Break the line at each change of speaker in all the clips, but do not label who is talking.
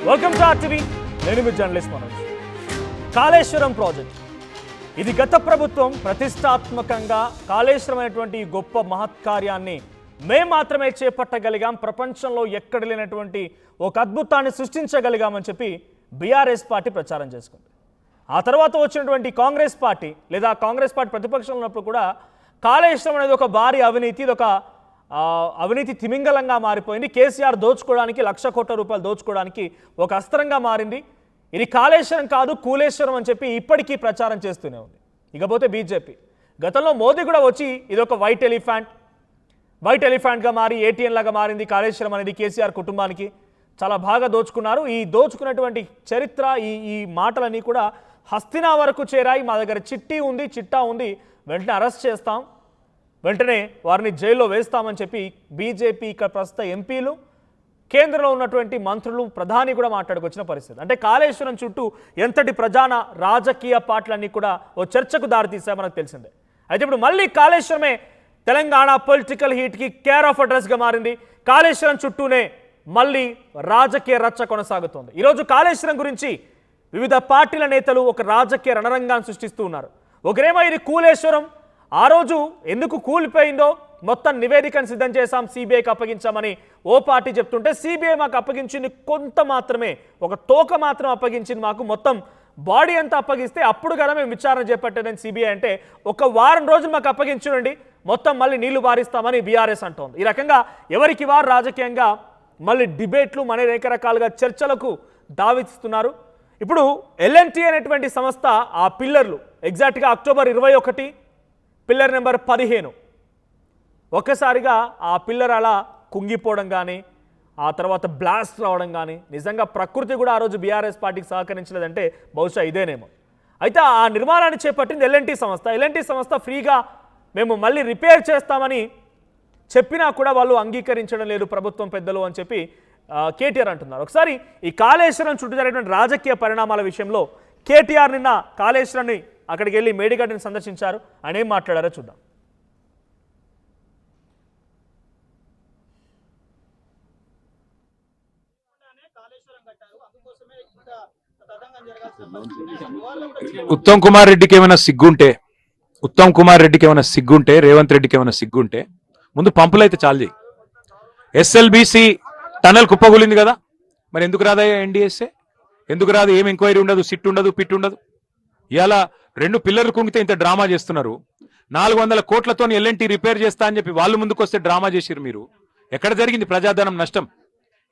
Welcome to RTV. నేను మీ journalist Manoj. Kaleshwaram project ఇది గత ప్రభుత్వం ప్రతిష్టాత్మకంగా కాళేశ్వరం అనేటువంటి గొప్ప మహత్కార్యాన్ని మేము మాత్రమే చేపట్టగలిగాం, ప్రపంచంలో ఎక్కడ లేనటువంటి ఒక అద్భుతాన్ని సృష్టించగలిగామని చెప్పి బీఆర్ఎస్ పార్టీ ప్రచారం చేసుకుంది. ఆ తర్వాత వచ్చినటువంటి కాంగ్రెస్ పార్టీ లేదా కాంగ్రెస్ పార్టీ ప్రతిపక్షంలో ఉన్నప్పుడు కూడా కాళేశ్వరం అనేది ఒక భారీ అవినీతి, ఇది ఒక అవినీతి తిమింగలంగా మారిపోయింది. కేసీఆర్ దోచుకోవడానికి, 1,00,000 కోట్ల రూపాయలు దోచుకోవడానికి ఒక అస్త్రంగా మారింది. ఇది కాళేశ్వరం కాదు కూలేశ్వరం అని చెప్పి ఇప్పటికీ ప్రచారం చేస్తూనే ఉంది. ఇకపోతే బీజేపీ గతంలో మోదీ కూడా వచ్చి ఇది ఒక వైట్ ఎలిఫెంట్గా మారి ఏటీఎం లాగా మారింది. కాళేశ్వరం అనేది కేసీఆర్ కుటుంబానికి చాలా బాగా దోచుకున్నారు. ఈ దోచుకున్నటువంటి చరిత్ర ఈ మాటలన్నీ కూడా హస్తినా వరకు చేరాయి. మా దగ్గర చిట్టా ఉంది, వెంటనే అరెస్ట్ చేస్తాం, వెంటనే వారిని జైల్లో వేస్తామని చెప్పి బీజేపీ ఇక్కడ ప్రస్తుత ఎంపీలు, కేంద్రంలో ఉన్నటువంటి మంత్రులు, ప్రధాని కూడా మాట్లాడుకొచ్చిన పరిస్థితి. అంటే కాళేశ్వరం చుట్టూ ఎంతటి ప్రధాన రాజకీయ పార్టీలన్నీ కూడా ఓ చర్చకు దారితీసా మనకు తెలిసిందే. అయితే ఇప్పుడు మళ్ళీ కాళేశ్వరమే తెలంగాణ పొలిటికల్ హీట్కి కేర్ ఆఫ్ అడ్రస్గా మారింది. కాళేశ్వరం చుట్టూనే మళ్ళీ రాజకీయ రచ్చ కొనసాగుతోంది. ఈరోజు కాళేశ్వరం గురించి వివిధ పార్టీల నేతలు ఒక రాజకీయ రణరంగాన్ని సృష్టిస్తూ ఉన్నారు. ఒకరేమో ఇది కూలేశ్వరం, ఆ రోజు ఎందుకు కూలిపోయిందో మొత్తం నివేదికను సిద్ధం చేశాం, సిబిఐకి అప్పగించామని ఓ పార్టీ చెప్తుంటే, సిబిఐ మాకు అప్పగించింది కొంత మాత్రమే, ఒక తోక మాత్రం అప్పగించింది, మాకు మొత్తం బాడీ అంతా అప్పగిస్తే అప్పుడు కదా మేము విచారణ చేపట్టారని సిబిఐ అంటే, ఒక వారం రోజులు మాకు అప్పగించుండి మొత్తం మళ్ళీ నీళ్లు బారిస్తామని బీఆర్ఎస్ అంటోంది. ఈ రకంగా ఎవరికి వారు రాజకీయంగా మళ్ళీ డిబేట్లు మన రకరకాలుగా చర్చలకు దావిస్తున్నారు. ఇప్పుడు ఎల్ఎన్టీ అనేటువంటి సంస్థ ఆ పిల్లర్లు ఎగ్జాక్ట్గా అక్టోబర్ 21 పిల్లర్ నెంబర్ 15 ఒక్కసారిగా ఆ పిల్లర్ అలా కుంగిపోవడం కానీ, ఆ తర్వాత బ్లాస్ట్ రావడం కానీ, నిజంగా ప్రకృతి కూడా ఆ రోజు బీఆర్ఎస్ పార్టీకి సహకరించలేదంటే బహుశా ఇదేనేమో. అయితే ఆ నిర్మాణాన్ని చేపట్టింది ఎల్ఎన్టీ సంస్థ. ఎల్ఎన్టీ సంస్థ ఫ్రీగా మేము మళ్ళీ రిపేర్ చేస్తామని చెప్పినా కూడా వాళ్ళు అంగీకరించడం లేదు ప్రభుత్వం పెద్దలు అని చెప్పి కేటీఆర్ అంటున్నారు. ఒకసారి ఈ కాళేశ్వరం చుట్టూ జరిగినటువంటి రాజకీయ పరిణామాల విషయంలో కేటీఆర్ నిన్న కాళేశ్వరాన్ని అక్కడికి వెళ్ళి మేడిగడ్డని సందర్శించారు. ఆయన ఏం మాట్లాడారో చూద్దాం.
ఉత్తమ్ కుమార్ రెడ్డికి ఏమైనా సిగ్గుంటే రేవంత్ రెడ్డికి ఏమైనా సిగ్గుంటే ముందు పంపులు అయితే చాలు చేయి. ఎస్ఎల్బిసి టనల్ కుప్పగూలింది కదా, మరి ఎందుకు రాదయ్యా ఎన్డీఎస్ఏ? ఎందుకు రాదు? ఏం ఎంక్వైరీ ఉండదు, సిట్ ఉండదు, పిట్ ఉండదు. ఇవాళ 2 పిల్లర్లు కుంగితే ఇంత డ్రామా చేస్తున్నారు. 400 కోట్లతో ఎల్ఎన్టీ రిపేర్ చేస్తా అని చెప్పి వాళ్ళు ముందుకు వస్తే డ్రామా చేసిరు మీరు. ఎక్కడ జరిగింది ప్రజాధనం నష్టం?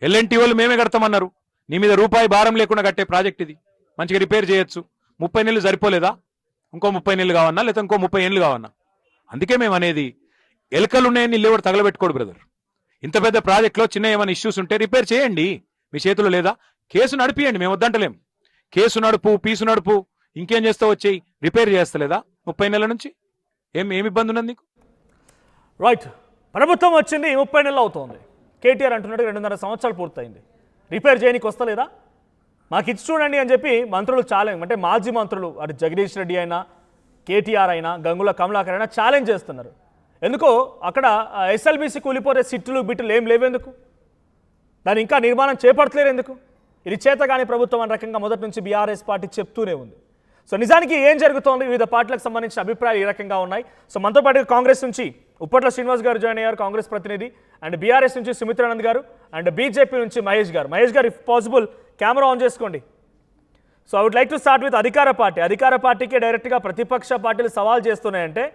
ఎల్ఎన్టీ వాళ్ళు మేమే కడతామన్నారు. నీ మీద రూపాయి భారం లేకుండా కట్టే ప్రాజెక్ట్ ఇది, మంచిగా రిపేర్ చేయొచ్చు. 30 నెలలు సరిపోలేదా? ఇంకో 30 నెలలు కావన్నా, లేదా ఇంకో 30 ఏళ్ళు కావన్నా? అందుకే మేము అనేది, ఎలకలు ఉన్నాయని ఇల్లు ఎవరు తగలబెట్టుకోడు బ్రదర్. ఇంత పెద్ద ప్రాజెక్ట్లో చిన్న ఏమైనా ఇష్యూస్ ఉంటే రిపేర్ చేయండి, మీ చేతిలో లేదా? కేసు నడిపియండి, మేము వద్దంటలేం. కేసు నడుపు, పీసు నడుపు, ఇంకేం చేస్తావు, వచ్చేయి రిపేర్ చేస్తలేదా 30 నెలల నుంచి? ఏమి ఇబ్బంది ఉన్నది నీకు?
రైట్, ప్రభుత్వం వచ్చింది 30 నెలలు అవుతోంది. కేటీఆర్ అంటున్నట్టు 2.5 సంవత్సరాలు పూర్తయింది, రిపేర్ చేయడానికి వస్తలేదా? మాకు ఇచ్చి చూడండి అని చెప్పి మంత్రులు ఛాలెంజ్, అంటే మాజీ మంత్రులు అటు జగదీష్ రెడ్డి అయినా, కేటీఆర్ అయినా, గంగుల కమలాకర్ అయినా ఛాలెంజ్ చేస్తున్నారు. ఎందుకో అక్కడ ఎస్ఎల్బీసీ కూలిపోతే సిట్టులు బిట్టులు ఏం లేవెందుకు? దాన్ని ఇంకా నిర్మాణం చేపట్టలేరు ఎందుకు? ఇది చేతగాని ప్రభుత్వం అనే రకంగా మొదటి నుంచి బీఆర్ఎస్ పార్టీ చెప్తూనే ఉంది. సో నిజానికి ఏం జరుగుతోంది, వివిధ పార్టీలకు సంబంధించిన అభిప్రాయాలు ఈ రకంగా ఉన్నాయి. సో మనతో పాటు కాంగ్రెస్ నుంచి ఉప్పట్ల శ్రీనివాస్ గారు జాయిన్ అయ్యారు, కాంగ్రెస్ ప్రతినిధి, అండ్ బీఆర్ఎస్ నుంచి సుమిత్రానంద్ గారు, అండ్ బీజేపీ నుంచి మహేష్ గారు ఇఫ్ పాసిబుల్ కెమెరా ఆన్ చేసుకోండి. So I would like to start with అధికార పార్టీకి డైరెక్ట్గా ప్రతిపక్ష పార్టీలు సవాల్ చేస్తున్నాయంటే,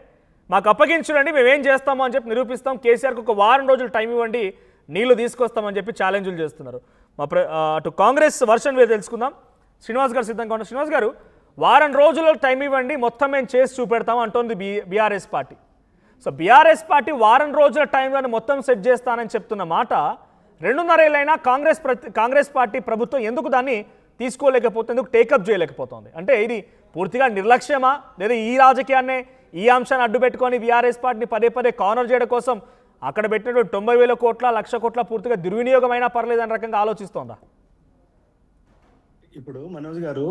మాకు అప్పగించండి, మేమేం చేస్తామో అని చెప్పి నిరూపిస్తాం, కేసీఆర్కి ఒక వారం రోజులు టైం ఇవ్వండి, నీళ్లు తీసుకొస్తామని చెప్పి ఛాలెంజ్లు చేస్తున్నారు. అటు కాంగ్రెస్ వర్షన్ వేరు తెలుసుకుందాం. శ్రీనివాస్ గారు సిద్ధంగా ఉన్నారు. శ్రీనివాస్ గారు, వారం రోజుల్లో టైం ఇవ్వండి, మొత్తం మేము చేసి చూపెడతాం అంటోంది BRS party. So BRS party వారం రోజుల టైంలో మొత్తం సెట్ చేస్తానని చెప్తున్న మాట, 2.5 ఏళ్ళైనా కాంగ్రెస్ పార్టీ ప్రభుత్వం ఎందుకు దాన్ని తీసుకోలేకపోతుంది, ఎందుకు టేకప్ చేయలేకపోతుంది? అంటే ఇది పూర్తిగా నిర్లక్ష్యమా, లేదా ఈ రాజకీయాన్నే ఈ అంశాన్ని అడ్డు పెట్టుకొని బీఆర్ఎస్ పార్టీని పదే కార్నర్ చేయడం కోసం అక్కడ పెట్టినటువంటి 90,000 కోట్ల 1,00,000 కోట్ల పూర్తిగా దుర్వినియోగమైనా పర్లేదనే రకంగా ఆలోచిస్తోందా?
ఇప్పుడు మనోజ్ గారు,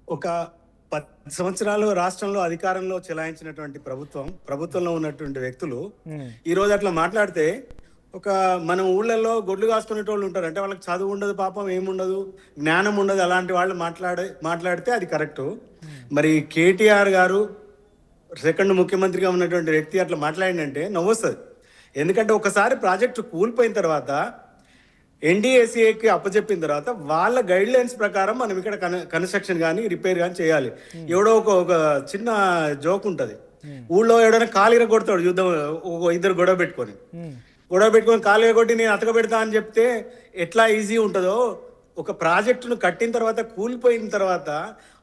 ఒక 10 సంవత్సరాలు రాష్ట్రంలో అధికారంలో చెలాయించినటువంటి ప్రభుత్వంలో ఉన్నటువంటి వ్యక్తులు ఈ రోజు అట్లా మాట్లాడితే ఒక మన ఊళ్ళల్లో గొడ్లు కాసుకునేటోళ్ళు ఉంటారు, అంటే వాళ్ళకి చదువు ఉండదు, పాపం ఏముండదు, జ్ఞానం ఉండదు, అలాంటి వాళ్ళు మాట్లాడితే అది కరెక్టు. మరి కేటీఆర్ గారు సెకండ్ ముఖ్యమంత్రిగా ఉన్నటువంటి వ్యక్తి అట్లా మాట్లాడిందంటే నవ్వొస్తుంది. ఎందుకంటే ఒకసారి ప్రాజెక్టు కూలిపోయిన తర్వాత ఎన్డీఏసీఏకి అప్పచెప్పిన తర్వాత వాళ్ళ గైడ్ లైన్స్ ప్రకారం మనం ఇక్కడ కన్స్ట్రక్షన్ కానీ రిపేర్ కానీ చేయాలి. ఎవడో ఒక చిన్న జోక్ ఉంటుంది, ఊళ్ళో ఎవడైనా కాలుగా కొడతాడు యుద్ధం, ఇద్దరు గొడవ పెట్టుకొని కాలుగా కొట్టి నేను అతక పెడతా అని చెప్తే ఎట్లా ఈజీ ఉంటుందో, ఒక ప్రాజెక్టును కట్టిన తర్వాత కూలిపోయిన తర్వాత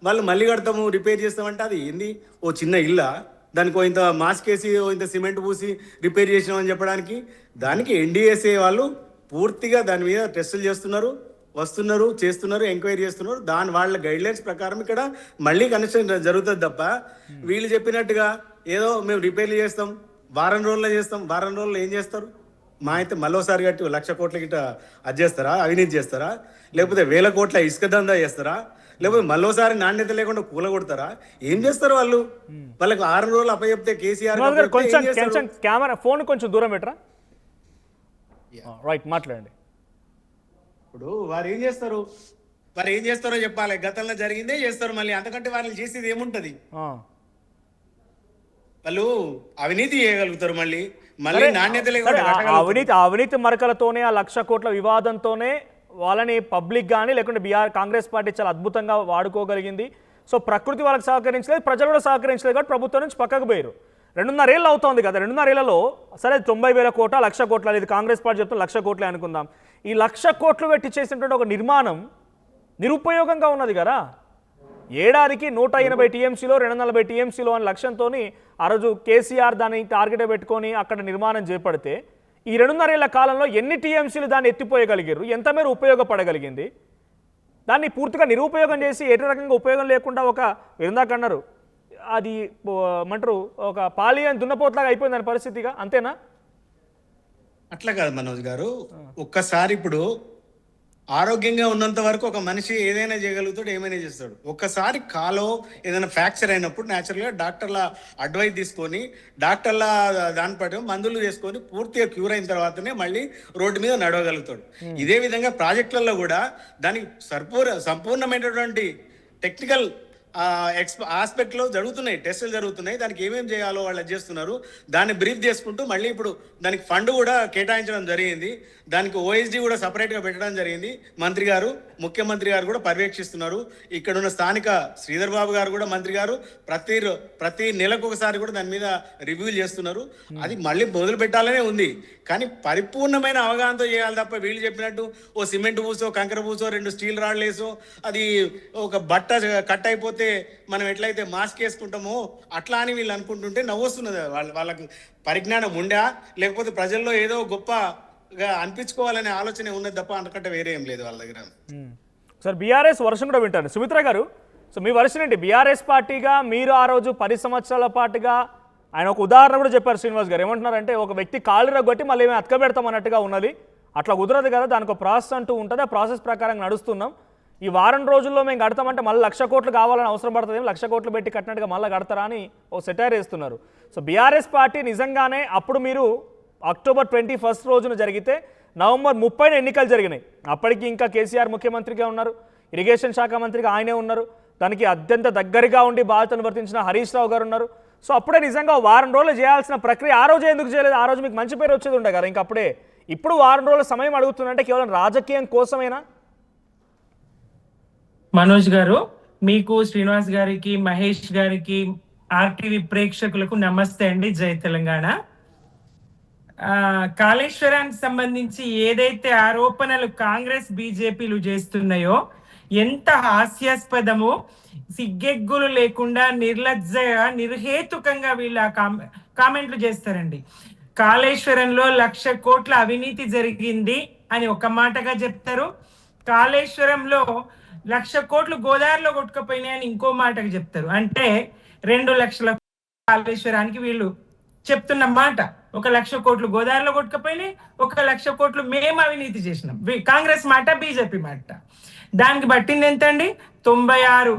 వాళ్ళు మళ్ళీ కడతాము రిపేర్ చేస్తామంటే అది ఏంది, ఓ చిన్న ఇల్లా, దానికి ఇంత మాస్కేసి ఇంత సిమెంట్ పూసి రిపేర్ చేసినామని చెప్పడానికి? దానికి ఎన్డీఏసీ వాళ్ళు పూర్తిగా దాని మీద టెస్టులు చేస్తున్నారు, ఎంక్వైరీ చేస్తున్నారు. వాళ్ళ గైడ్ లైన్స్ ప్రకారం ఇక్కడ మళ్ళీ కనెక్షన్ జరుగుతుంది తప్ప వీళ్ళు చెప్పినట్టుగా ఏదో మేము రిపేర్లు చేస్తాం, వారం రోజుల్లో ఏం చేస్తారు? మా అయితే మళ్ళోసారి కట్టి 1,00,000 కోట్ల గిట్ట అది చేస్తారా, అవినీతి చేస్తారా? లేకపోతే 1,000 కోట్ల ఇసుక దందా చేస్తారా? లేకపోతే మళ్ళోసారి నాణ్యత లేకుండా కూలగొడతారా? ఏం చేస్తారు వాళ్ళు? వాళ్ళకి 6 రోజులు అప్పచెప్తే కేసీఆర్
కొంచెం కెమెరా ఫోన్ కొంచెం దూరం పెట్టరా, రైట్ మాట్లాడండి.
ఇప్పుడు వారు ఏం చేస్తారో చెప్పాలి. గతంలో జరిగిందే చేస్తారు, మళ్ళీ అంతకంటే వాళ్ళు చేసేది ఏముంటది? వాళ్ళు అవినీతి చేయగలుగుతారు, మళ్ళీ నాణ్యత లేకుండా
అవినీతి మరకలతోనే, ఆ 1,00,000 కోట్ల వివాదంతోనే వాళ్ళని పబ్లిక్ కానీ లేకుంటే కాంగ్రెస్ పార్టీ చాలా అద్భుతంగా వాడుకోగలిగింది. సో ప్రకృతి వాళ్ళకి సహకరించలేదు, ప్రజలు కూడా సహకరించలేదు కాబట్టి ప్రభుత్వం నుంచి పక్కకు పోయారు. 2.5 ఏళ్ళు అవుతోంది కదా, 2.5 ఏళ్లలో సరే 90,000 కోట్ల 1,00,000 కోట్ల, ఇది కాంగ్రెస్ పార్టీ చెప్తున్న 1,00,000 కోట్లే అనుకుందాం. ఈ 1,00,000 కోట్లు పెట్టి చేసినటువంటి ఒక నిర్మాణం నిరుపయోగంగా ఉన్నది కదా. ఏడాదికి 180 టీఎంసీలో 240 టీఎంసీలో అని లక్ష్యంతో ఆ రోజు కేసీఆర్ దాన్ని టార్గెట్ పెట్టుకొని అక్కడ నిర్మాణం చేపడితే ఈ 2.5 ఏళ్ల కాలంలో ఎన్ని టీఎంసీలు దాన్ని ఎత్తిపోయగలిగారు, ఎంత మేర ఉపయోగపడగలిగింది? దాన్ని పూర్తిగా నిరుపయోగం చేసి ఏ రకంగా ఉపయోగం లేకుండా ఒక ఇందాకన్నారు అది ఏమంటారు ఒక పాలియన్ దున్నపోట్లాగా అయిపోయింది దాని పరిస్థితిగా, అంతేనా?
అట్లా కాదు మనోజ్ గారు, ఒక్కసారి ఇప్పుడు ఆరోగ్యంగా ఉన్నంత వరకు ఒక మనిషి ఏదైనా చేయగలుగుతాడు, ఏమైనా చేస్తాడు. ఒక్కసారి కాలో ఏదైనా ఫ్రాక్చర్ అయినప్పుడు న్యాచురల్గా డాక్టర్ల అడ్వైస్ తీసుకొని దాని పట్ల మందులు చేసుకొని పూర్తిగా క్యూర్ అయిన తర్వాతనే మళ్ళీ రోడ్డు మీద నడవగలుగుతాడు. ఇదే విధంగా ప్రాజెక్టులలో కూడా దానికి సంపూర్ణమైనటువంటి టెక్నికల్ ఆస్పెక్ట్లో జరుగుతున్నాయి, టెస్టులు జరుగుతున్నాయి. దానికి ఏమేమి చేయాలో వాళ్ళు చేస్తున్నారు. దాన్ని బ్రీఫ్ చేసుకుంటూ మళ్ళీ ఇప్పుడు దానికి ఫండ్ కూడా కేటాయించడం జరిగింది. దానికి ఓఎస్డీ కూడా సపరేట్గా పెట్టడం జరిగింది. మంత్రి గారు, ముఖ్యమంత్రి గారు కూడా పర్యవేక్షిస్తున్నారు. ఇక్కడున్న స్థానిక శ్రీధర్ బాబు గారు కూడా మంత్రి గారు ప్రతి నెలకు ఒకసారి కూడా దాని మీద రివ్యూలు చేస్తున్నారు. అది మళ్ళీ మొదలు పెట్టాలనే ఉంది, కానీ పరిపూర్ణమైన అవగాహనతో చేయాలి తప్ప వీళ్ళు చెప్పినట్టు ఓ సిమెంట్ పూసో, కంకర పూసో, 2 స్టీల్ రాడ్లు వేసో, అది ఒక బట్ట కట్ అయిపోతే మనం ఎట్లయితే మాస్క్ వేసుకుంటామో అట్లా అని వీళ్ళు అనుకుంటుంటే నవ్వొస్తున్నది. వాళ్ళకు పరిజ్ఞానం ఉండా, లేకపోతే ప్రజల్లో ఏదో గొప్పగా అనిపించుకోవాలనే ఆలోచన ఉన్నది తప్ప అంతకంటే వేరే ఏం లేదు వాళ్ళ దగ్గర.
సార్ బీఆర్ఎస్ వర్షం కూడా వింటాను. సుమిత్ర గారు, సో మీ వర్షన్ ఏంటి? బీఆర్ఎస్ పార్టీగా మీరు ఆ రోజు 10 సంవత్సరాల పాటుగా ఆయన ఒక ఉదాహరణ కూడా చెప్పారు శ్రీనివాస్ గారు. ఏమంటున్నారంటే ఒక వ్యక్తి కాళ్ళు రగ్గొట్టి మళ్ళీ ఏమైనా అతక పెడతాం అన్నట్టుగా ఉన్నది. అట్లా కుదరదు కదా, దానికి ఒక ప్రాసెస్ అంటూ ఉంటుంది, ఆ ప్రాసెస్ ప్రకారం నడుస్తున్నాం. ఈ వారం రోజుల్లో మేము కడతామంటే మళ్ళీ 1,00,000 కోట్లు కావాలని అవసరం పడుతుంది, 1,00,000 కోట్లు పెట్టి కట్టినట్టుగా మళ్ళీ కడతారా అని ఓ సెటైర్ వేస్తున్నారు. సో బీఆర్ఎస్ పార్టీ నిజంగానే అప్పుడు మీరు అక్టోబర్ 21 రోజున జరిగితే నవంబర్ 30న ఎన్నికలు జరిగినాయి. అప్పటికి ఇంకా కేసీఆర్ ముఖ్యమంత్రిగా ఉన్నారు, ఇరిగేషన్ శాఖ మంత్రిగా ఆయనే ఉన్నారు, దానికి అత్యంత దగ్గరగా ఉండి బాధ్యతను వర్తించిన హరీష్ రావు గారు ఉన్నారు. సో అప్పుడే నిజంగా వారం రోజులు చేయాల్సిన ప్రక్రియ ఆ రోజు ఎందుకు చేయలేదు? ఆ రోజు మీకు మంచి పేరు వచ్చేది ఉండే కదా, ఇంకప్పుడే ఇప్పుడు వారం రోజుల సమయం అడుగుతుందంటే కేవలం రాజకీయం కోసమేనా?
మనోజ్ గారు, మీకు, శ్రీనివాస్ గారికి, మహేష్ గారికి, ఆర్టీవీ ప్రేక్షకులకు నమస్తే అండి. జై తెలంగాణ. కాళేశ్వరానికి సంబంధించి ఏదైతే ఆరోపణలు కాంగ్రెస్ బీజేపీలు చేస్తున్నాయో ఎంత హాస్యాస్పదమో, సిగ్గెగ్గులు లేకుండా నిర్లజ్జగా నిర్హేతుకంగా వీళ్ళు కామెంట్లు చేస్తారండి. కాళేశ్వరంలో 1,00,000 కోట్ల అవినీతి జరిగింది అని ఒక మాటగా చెప్తారు, కాళేశ్వరంలో 1,00,000 కోట్లు గోదావరిలో కొట్టుకుపోయినాయని ఇంకో మాటగా చెప్తారు. అంటే 2 లక్షల కాళేశ్వరానికి వీళ్ళు చెప్తున్న మాట, 1,00,000 కోట్లు గోదావరిలో కొట్టుకుపోయినాయి, 1,00,000 కోట్లు మేము అవినీతి చేసినాం. కాంగ్రెస్ మాట, బీజేపీ మాట. దానికి పట్టింది ఎంతండి? 96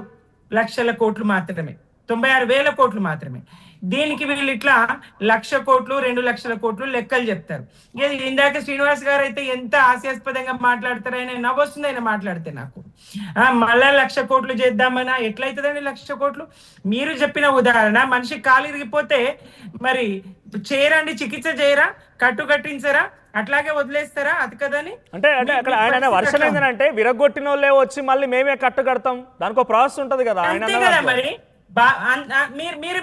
లక్షల కోట్లు మాత్రమే, 96,000 కోట్లు మాత్రమే. దీనికి వీళ్ళు ఇట్లా 1,00,000 కోట్లు 2,00,000 కోట్లు లెక్కలు చెప్తారు. ఇందాక శ్రీనివాస్ గారు అయితే ఎంత హాస్యాస్పదంగా మాట్లాడతారు, ఆయన నవ్వొస్తుంది ఆయన మాట్లాడితే నాకు. మళ్ళా 1,00,000 కోట్లు చేద్దామన్నా ఎట్లయితుందండి 1,00,000 కోట్లు? మీరు చెప్పిన ఉదాహరణ, మనిషి కాలు ఇరిగిపోతే మరి చేయరండి, చికిత్స చేయరా, కట్టు కట్టించరా, అట్లాగే వదిలేస్తారా అతకదని?
అంటే అక్కడ ఆయన వర్షం ఏంటంటే విరగొట్టిన వాళ్ళే వచ్చి మళ్ళీ మేమే కట్టు కడతాం, దానికి ప్రాసెస్ ఉంటది కదా.
అంతే కదా మరి.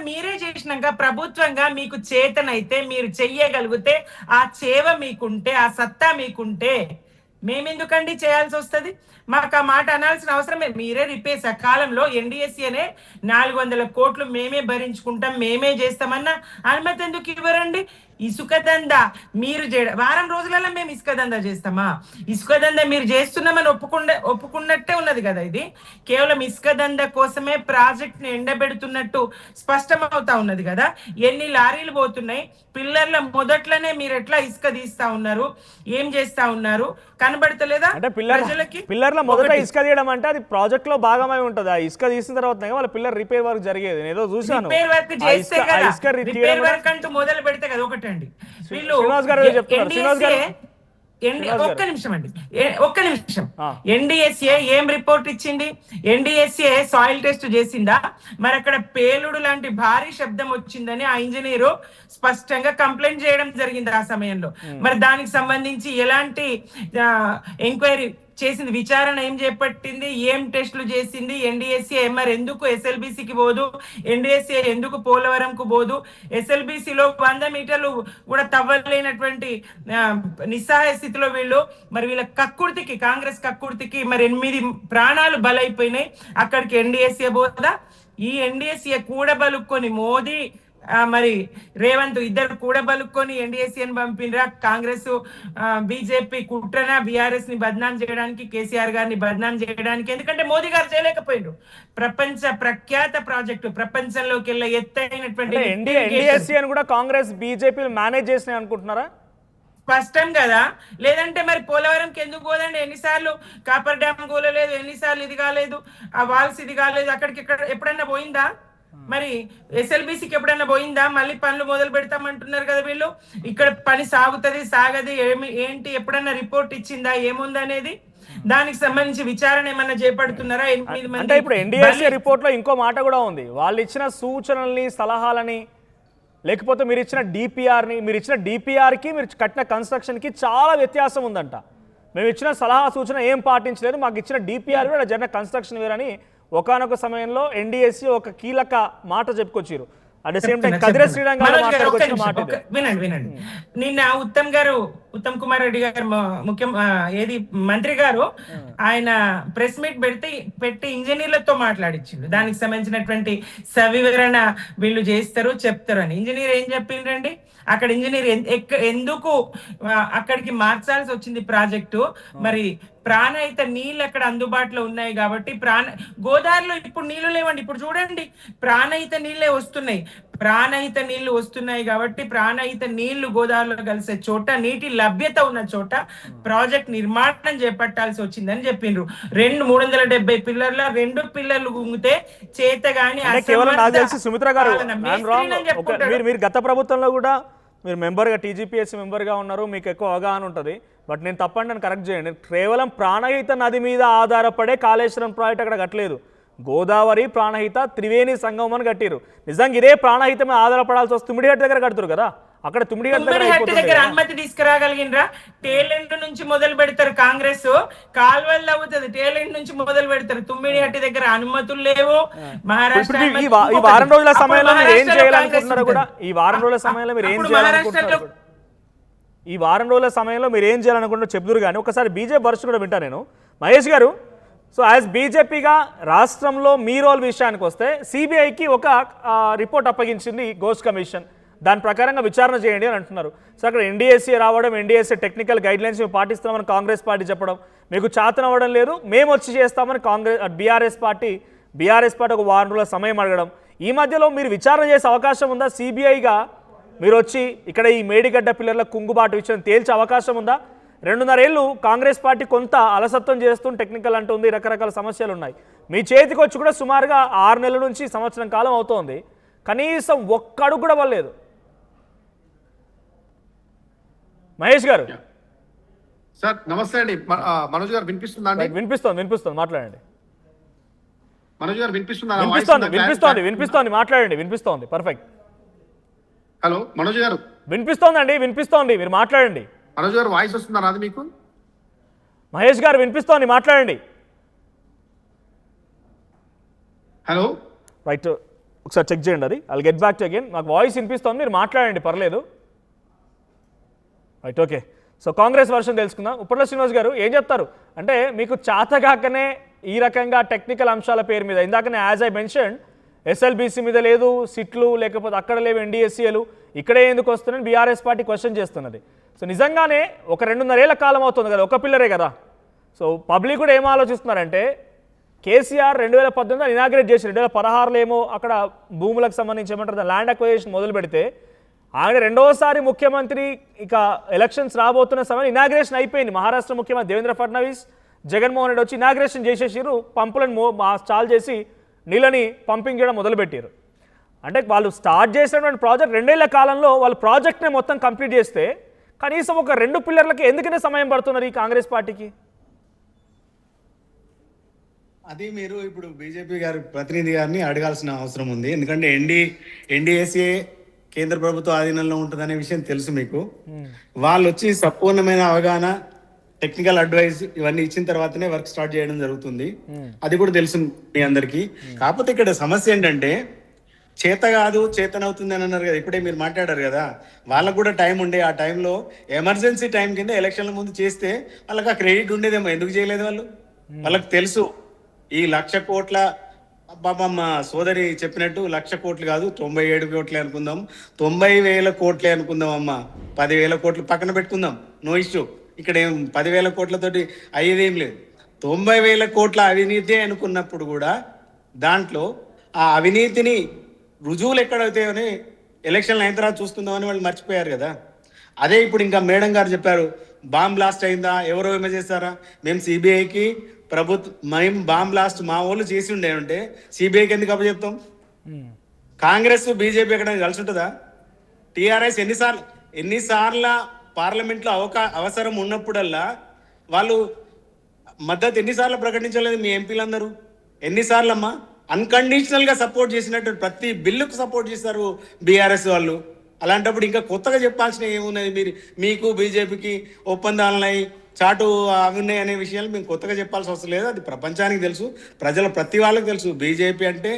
మీరే చేసినాక ప్రభుత్వంగా మీకు చేతనైతే మీరు చెయ్యగలిగితే, ఆ చేవ మీకుంటే, ఆ సత్తా మీకుంటే మేమెందుకండి చేయాల్సి వస్తుంది? మాకు ఆ మాట అనాల్సిన అవసరం మీరే రిపేర్ సకాలంలో ఎన్డీఎస్సీ అనే 400 కోట్లు మేమే భరించుకుంటాం, మేమే చేస్తామన్న అనుమతి ఎందుకు ఇవ్వరండి? ఇసుక దందా మీరు వారం రోజులలో మేము ఇసుక దందా చేస్తామా? ఇసుక దందా మీరు చేస్తున్నామని ఒప్పుకున్నట్టే ఉన్నది కదా. ఇది కేవలం ఇసుక దందా కోసమే ప్రాజెక్ట్ ని ఎండబెడుతున్నట్టు స్పష్టమవుతా ఉన్నది కదా. ఎన్ని లారీలు పోతున్నాయి, పిల్లర్ల మొదట్లోనే మీరు ఎట్లా ఇసుక తీస్తా ఉన్నారు, ఏం చేస్తా ఉన్నారు కనబడతలేదా?
అంటే పిల్లర్ల మొదట ఇసుక తీయడం అంటే అది ప్రాజెక్ట్ లో భాగమై ఉంటది. ఆ ఇసుక తీసిన తర్వాత వాళ్ళ పిల్లర్ రిపేర్ వర్క్ జరిగేది, నేను ఏదో చూసాను.
రిపేర్ వర్క్ చేస్తే కదా, రిపేర్ వర్క్ అంటూ మొదలు పెడితే కదా ఒకటి అండి. వీళ్ళు ఒక్క నిమిషం ఎన్డీఎస్ఏ ఏం రిపోర్ట్ ఇచ్చింది? ఎన్డీఎస్ఏ సాయిల్ టెస్ట్ చేసిందా? మరి అక్కడ పేలుడు లాంటి భారీ శబ్దం వచ్చిందని ఆ ఇంజనీరు స్పష్టంగా కంప్లైంట్ చేయడం జరిగింది ఆ సమయంలో. మరి దానికి సంబంధించి ఎలాంటి ఎంక్వైరీ చేసింది, విచారణ ఏం చేపట్టింది, ఏం టెస్టులు చేసింది? ఎన్డీఎస్ఏ మరి ఎందుకు ఎస్ఎల్బిసికి పోదు, ఎన్డీఎస్ఏ ఎందుకు పోలవరంకు పోదు? ఎస్ఎల్బిసిలో 100 మీటర్లు కూడా తవ్వలేనటువంటి నిస్సహాయ స్థితిలో వీళ్ళు, మరి వీళ్ళ కక్కుర్తికి, కాంగ్రెస్ కక్కుర్తికి మరి 8 ప్రాణాలు బలైపోయినాయి. అక్కడికి ఎన్డీఎస్ఏ పోదా? ఈ ఎన్డీఎస్ఏ కూడబలుక్కొని మోదీ మరి రేవంత్ ఇద్దరు కూడా బలుక్కొని ఎన్డీఎస్ఏని పంపినరా? కాంగ్రెస్ బీజేపీ కుట్రన బీఆర్ఎస్ ని బద్నాం చేయడానికి, కేసీఆర్ గారిని బద్నాం చేయడానికి. ఎందుకంటే మోదీ గారు చేయలేకపోయారు. ప్రపంచ ప్రఖ్యాత ప్రాజెక్టు, ప్రపంచంలోకి వెళ్ళే ఎత్తైనటువంటి
ఎన్డీఎస్ఏ కూడా కాంగ్రెస్ బీజేపీ మేనేజ్ చేసినాయి అనుకుంటున్నారా?
స్పష్టం కదా. లేదంటే మరి పోలవరంకి ఎందుకు పోదండి? ఎన్నిసార్లు కాపర్ డ్యామ్ కూలలేదు, ఎన్నిసార్లు ఇది కాలేదు, ఆ వాల్స్ ఇది కాలేదు, అక్కడికి ఎప్పుడన్నా పోయిందా? మరి ఎస్ఎల్బిసికి ఎప్పుడైనా పోయిందా? మళ్ళీ పనులు మొదలు పెడతామంటున్నారు కదా వీళ్ళు. ఇక్కడ పని సాగుతుంది సాగది ఏంటి ఎప్పుడన్నా రిపోర్ట్ ఇచ్చిందా ఏముంది అనేది? దానికి సంబంధించి విచారణ ఏమన్నా చేపడుతున్నారా? 8 మంది.
అంటే ఇప్పుడు ఎన్డీఎస్ఏ రిపోర్ట్ లో ఇంకో మాట కూడా ఉంది. వాళ్ళు ఇచ్చిన సూచనల్ని, సలహాలని, లేకపోతే మీరు ఇచ్చిన డిపిఆర్ని, మీరు ఇచ్చిన డిపిఆర్కి మీరు కట్టిన కన్స్ట్రక్షన్కి చాలా వ్యత్యాసం ఉందంట. మేము ఇచ్చిన సలహా సూచన ఏం పాటించలేదు, మాకు ఇచ్చిన డిపిఆర్ కూడా జరిగిన కన్స్ట్రక్షన్ వేరని ఒకానొక సమయంలో ఎన్డీఎస్సీ ఒక కీలక మాట చెప్పుకొచ్చారు. అట్ ద సేమ్ టైం కదిరే శ్రీరంగ
వినండి. నిన్న ఉత్తమ్ కుమార్ రెడ్డి గారు మంత్రి గారు ఆయన ప్రెస్ మీట్ పెట్టి ఇంజనీర్లతో మాట్లాడించిండు. దానికి సంబంధించినటువంటి సవివరణ వీళ్ళు చేస్తారు చెప్తారు అని. ఇంజనీర్ ఏం చెప్పిండ్రండి? అక్కడ ఇంజనీర్ ఎందుకు అక్కడికి మార్చాల్సి వచ్చింది ప్రాజెక్టు? మరి ప్రాణహిత నీళ్ళు అక్కడ అందుబాటులో ఉన్నాయి కాబట్టి గోదావరిలో ఇప్పుడు నీళ్లు లేవండి. ఇప్పుడు చూడండి, ప్రాణహిత నీళ్ళే వస్తున్నాయి. ప్రాణహిత నీళ్లు వస్తున్నాయి కాబట్టి ప్రాణహిత నీళ్లు గోదావరిలో కలిసే చోట, నీటి లభ్యత ఉన్న చోట ప్రాజెక్ట్ నిర్మాణం చేపట్టాల్సి వచ్చిందని చెప్పిండ్రు. 370 పిల్లర్ల 2 పిల్లర్లు గుంగితే చేత గాని
సుమిత్ర గారు మీరు గత ప్రభుత్వంలో కూడా మీరు మెంబర్గా, టీజీపీఎస్సీ మెంబర్గా ఉన్నారు, మీకు ఎక్కువ అవగాహన ఉంటుంది. బట్ నేను తప్పండి, నన్ను కరెక్ట్ చేయండి. కేవలం ప్రాణహిత నది మీద ఆధారపడే కాళేశ్వరం ప్రాజెక్ట్ అక్కడ కట్టలేదు. గోదావరి, ప్రాణహిత, త్రివేణి సంగమం అని కట్టిరు. నిజంగా ఇదే ప్రాణహిత మీద ఆధారపడాల్సి వస్తే తుమ్మిడిగట్టు దగ్గర కడుతురు కదా. అక్కడ
తుమ్మిడిగట్టు దగ్గర అనుమతి తీసుకురాగలిగినరా? టేలెంట్ నుంచి మొదలు పెడతారు కాంగ్రెస్, కాల్వల్లో అవుతుంది. టేలెంట్ నుంచి మొదలు పెడతారు. తుమ్మిడిగట్టు దగ్గర అనుమతులు లేవు. మహారాష్ట్ర
ఈ వారం రోజుల సమయంలో మీరు ఏం చేయాలనుకుంటున్నారు కూడా, ఈ వారం రోజుల సమయంలో మీరు ఏం చేయాలనుకుంటున్నారు, ఈ వారం రోజుల సమయంలో మీరు ఏం చేయాలనుకుంటున్నారు చెప్తురు. కానీ ఒకసారి బీజేపీ వర్షన్ కూడా వింటా నేను. మహేష్ గారు, సో యాజ్ బీజేపీగా రాష్ట్రంలో మీ రోల్ విషయానికి వస్తే సిబిఐకి ఒక రిపోర్ట్ అప్పగించింది గోస్ట్ కమిషన్. దాని ప్రకారంగా విచారణ చేయండి అని అంటున్నారు. సో అక్కడ ఎన్డీఎస్సీ రావడం, ఎన్డీఎస్సీ టెక్నికల్ గైడ్లైన్స్ మేము పాటిస్తామని కాంగ్రెస్ పార్టీ చెప్పడం, మీకు చాతనవ్వడం లేదు, మేము వచ్చి చేస్తామని బీఆర్ఎస్ పార్టీ ఒక వారం రోజుల సమయం అడగడం. ఈ మధ్యలో మీరు విచారణ చేసే అవకాశం ఉందా? సిబిఐగా మీరు వచ్చి ఇక్కడ ఈ మేడిగడ్డ పిల్లర్ల కుంగుబాటు విషయం తేల్చే అవకాశం ఉందా? 2.5 ఏళ్ళు కాంగ్రెస్ పార్టీ కొంత అలసత్వం చేస్తూ టెక్నికల్ అంటుంది, రకరకాల సమస్యలు ఉన్నాయి. మీ చేతికి వచ్చి కూడా సుమారుగా 6 నెలల నుంచి సంవత్సరం కాలం అవుతోంది. కనీసం ఒక్క అడుగు కూడా పడలేదు. మహేష్ గారు
సార్ నమస్తే అండి. మనోజ్ గారు వినిపిస్తుందా అండి?
వినిపిస్తోంది మాట్లాడండి.
మనోజ్ గారు వినిపిస్తుందా?
వినిపిస్తోంది మాట్లాడండి. వినిపిస్తోంది పర్ఫెక్ట్.
హలో మనోజ్ గారు
వినిపిస్తోంది మీరు మాట్లాడండి.
మనోజ్ గారు వాయిస్ వస్తుందా అది మీకు?
మహేష్ గారు వినిపిస్తోంది మాట్లాడండి.
హలో
రైట్, ఒకసారి చెక్ చేయండి అది. I'll get back to again. నాకు వాయిస్ వినిపిస్తోంది, మీరు మాట్లాడండి పర్లేదు. Right, okay. So Congress version తెలుసుకుందాం. ఉప్పట్ల శ్రీనివాస్ గారు ఏం చెప్తారు అంటే, మీకు చాతగాకనే ఈ రకంగా టెక్నికల్ అంశాల పేరు మీద, ఇందాకనే యాజ్ ఐ మెన్షన్ ఎస్ఎల్బీసీ మీద లేదు సిట్లు, లేకపోతే అక్కడ లేవు ఎన్డీఎస్సీలు, ఇక్కడే ఎందుకు వస్తున్నాయని బీఆర్ఎస్ పార్టీ క్వశ్చన్ చేస్తున్నది. సో నిజంగానే ఒక 2.5 ఏళ్ల కాలం అవుతుంది కదా, ఒక పిల్లరే కదా. సో పబ్లిక్ కూడా ఏం ఆలోచిస్తున్నారంటే, కేసీఆర్ 2018 ఇనాగ్రేట్ చేసి 2016లో ఏమో అక్కడ భూములకు సంబంధించి ఏమంటారు ల్యాండ్ అక్వైజేషన్ మొదలు పెడితే, ఆయన రెండోసారి ముఖ్యమంత్రి ఇక ఎలక్షన్స్ రాబోతున్న సమయంలో ఇనాగ్రేషన్ అయిపోయింది. మహారాష్ట్ర ముఖ్యమంత్రి దేవేంద్ర ఫడ్నవీస్, జగన్మోహన్ రెడ్డి వచ్చి ఇనాగ్రేషన్ చేసేసారు. పంపులను స్టాల్ చేసి నీళ్ళని పంపింగ్ చేయడం మొదలుపెట్టారు. అంటే వాళ్ళు స్టార్ట్ చేసినటువంటి ప్రాజెక్ట్ 2 ఏళ్ల కాలంలో వాళ్ళు ప్రాజెక్ట్ని మొత్తం కంప్లీట్ చేస్తే, కనీసం ఒక 2 పిల్లర్లకి ఎందుకనే సమయం పడుతున్నారు ఈ కాంగ్రెస్ పార్టీకి?
అది మీరు ఇప్పుడు బీజేపీ గారి ప్రతినిధి గారిని అడగాల్సిన అవసరం ఉంది. ఎందుకంటే ఎన్డీఎస్ఏ కేంద్ర ప్రభుత్వ ఆధీనంలో ఉంటుందనే విషయం తెలుసు మీకు. వాళ్ళు వచ్చి సంపూర్ణమైన అవగాహన, టెక్నికల్ అడ్వైస్ ఇవన్నీ ఇచ్చిన తర్వాతనే వర్క్ స్టార్ట్ చేయడం జరుగుతుంది. అది కూడా తెలుసు మీ అందరికీ. కాకపోతే ఇక్కడ సమస్య ఏంటంటే, చేత కాదు చేతనవుతుంది అని అన్నారు కదా, ఇప్పుడే మీరు మాట్లాడారు కదా, వాళ్ళకు కూడా టైం ఉండే. ఆ టైంలో ఎమర్జెన్సీ టైం కింద ఎలక్షన్ల ముందు చేస్తే వాళ్ళకి ఆ క్రెడిట్ ఉండేదేమో. ఎందుకు చేయలేదు వాళ్ళు? వాళ్ళకి తెలుసు ఈ 1,00,000 కోట్ల, మా సోదరి చెప్పినట్టు 1,00,000 కోట్లు కాదు 97 కోట్లే అనుకుందాం, 90,000 కోట్లే అనుకుందాం అమ్మా, 10,000 కోట్లు పక్కన పెట్టుకుందాం, నో ఇష్యూ. ఇక్కడ ఏం 10,000 కోట్లతోటి అయ్యేదేం లేదు. 90,000 కోట్ల అవినీతి అనుకున్నప్పుడు కూడా దాంట్లో ఆ అవినీతిని రుజువులు ఎక్కడైతాయని ఎలక్షన్లు అయిన తర్వాత చూస్తుందామని వాళ్ళు మర్చిపోయారు కదా. అదే ఇప్పుడు ఇంకా మేడం గారు చెప్పారు, బాంబ్ బ్లాస్ట్ అయిందా, ఎవరో ఏమో చేస్తారా, మేము సిబిఐకి మేము బాంబ్ బ్లాస్ట్ మా వాళ్ళు చేసి ఉండే ఉంటే సిబిఐకి ఎందుకు అప్పచెప్తాం? కాంగ్రెస్ బీజేపీ ఎక్కడ కలిసి ఉంటుందా? టీఆర్ఎస్ ఎన్నిసార్ల పార్లమెంట్లో అవసరం ఉన్నప్పుడల్లా వాళ్ళు మద్దతు ఎన్నిసార్లు ప్రకటించలేదు మీ ఎంపీలందరూ? ఎన్నిసార్లు అమ్మా అన్కండిషనల్గా సపోర్ట్ చేసినట్టు ప్రతి బిల్లుకు సపోర్ట్ చేస్తారు బీఆర్ఎస్ వాళ్ళు. అలాంటప్పుడు ఇంకా కొత్తగా చెప్పాల్సిన ఏమున్నది? మీకు బీజేపీకి ఒప్పందాలున్నాయి, చాటు అవి ఉన్నాయి అనే విషయాలు మేము కొత్తగా చెప్పాల్సిన అవసరం లేదు. అది ప్రపంచానికి తెలుసు, ప్రజల ప్రతి వాళ్ళకి తెలుసు. బీజేపీ అంటే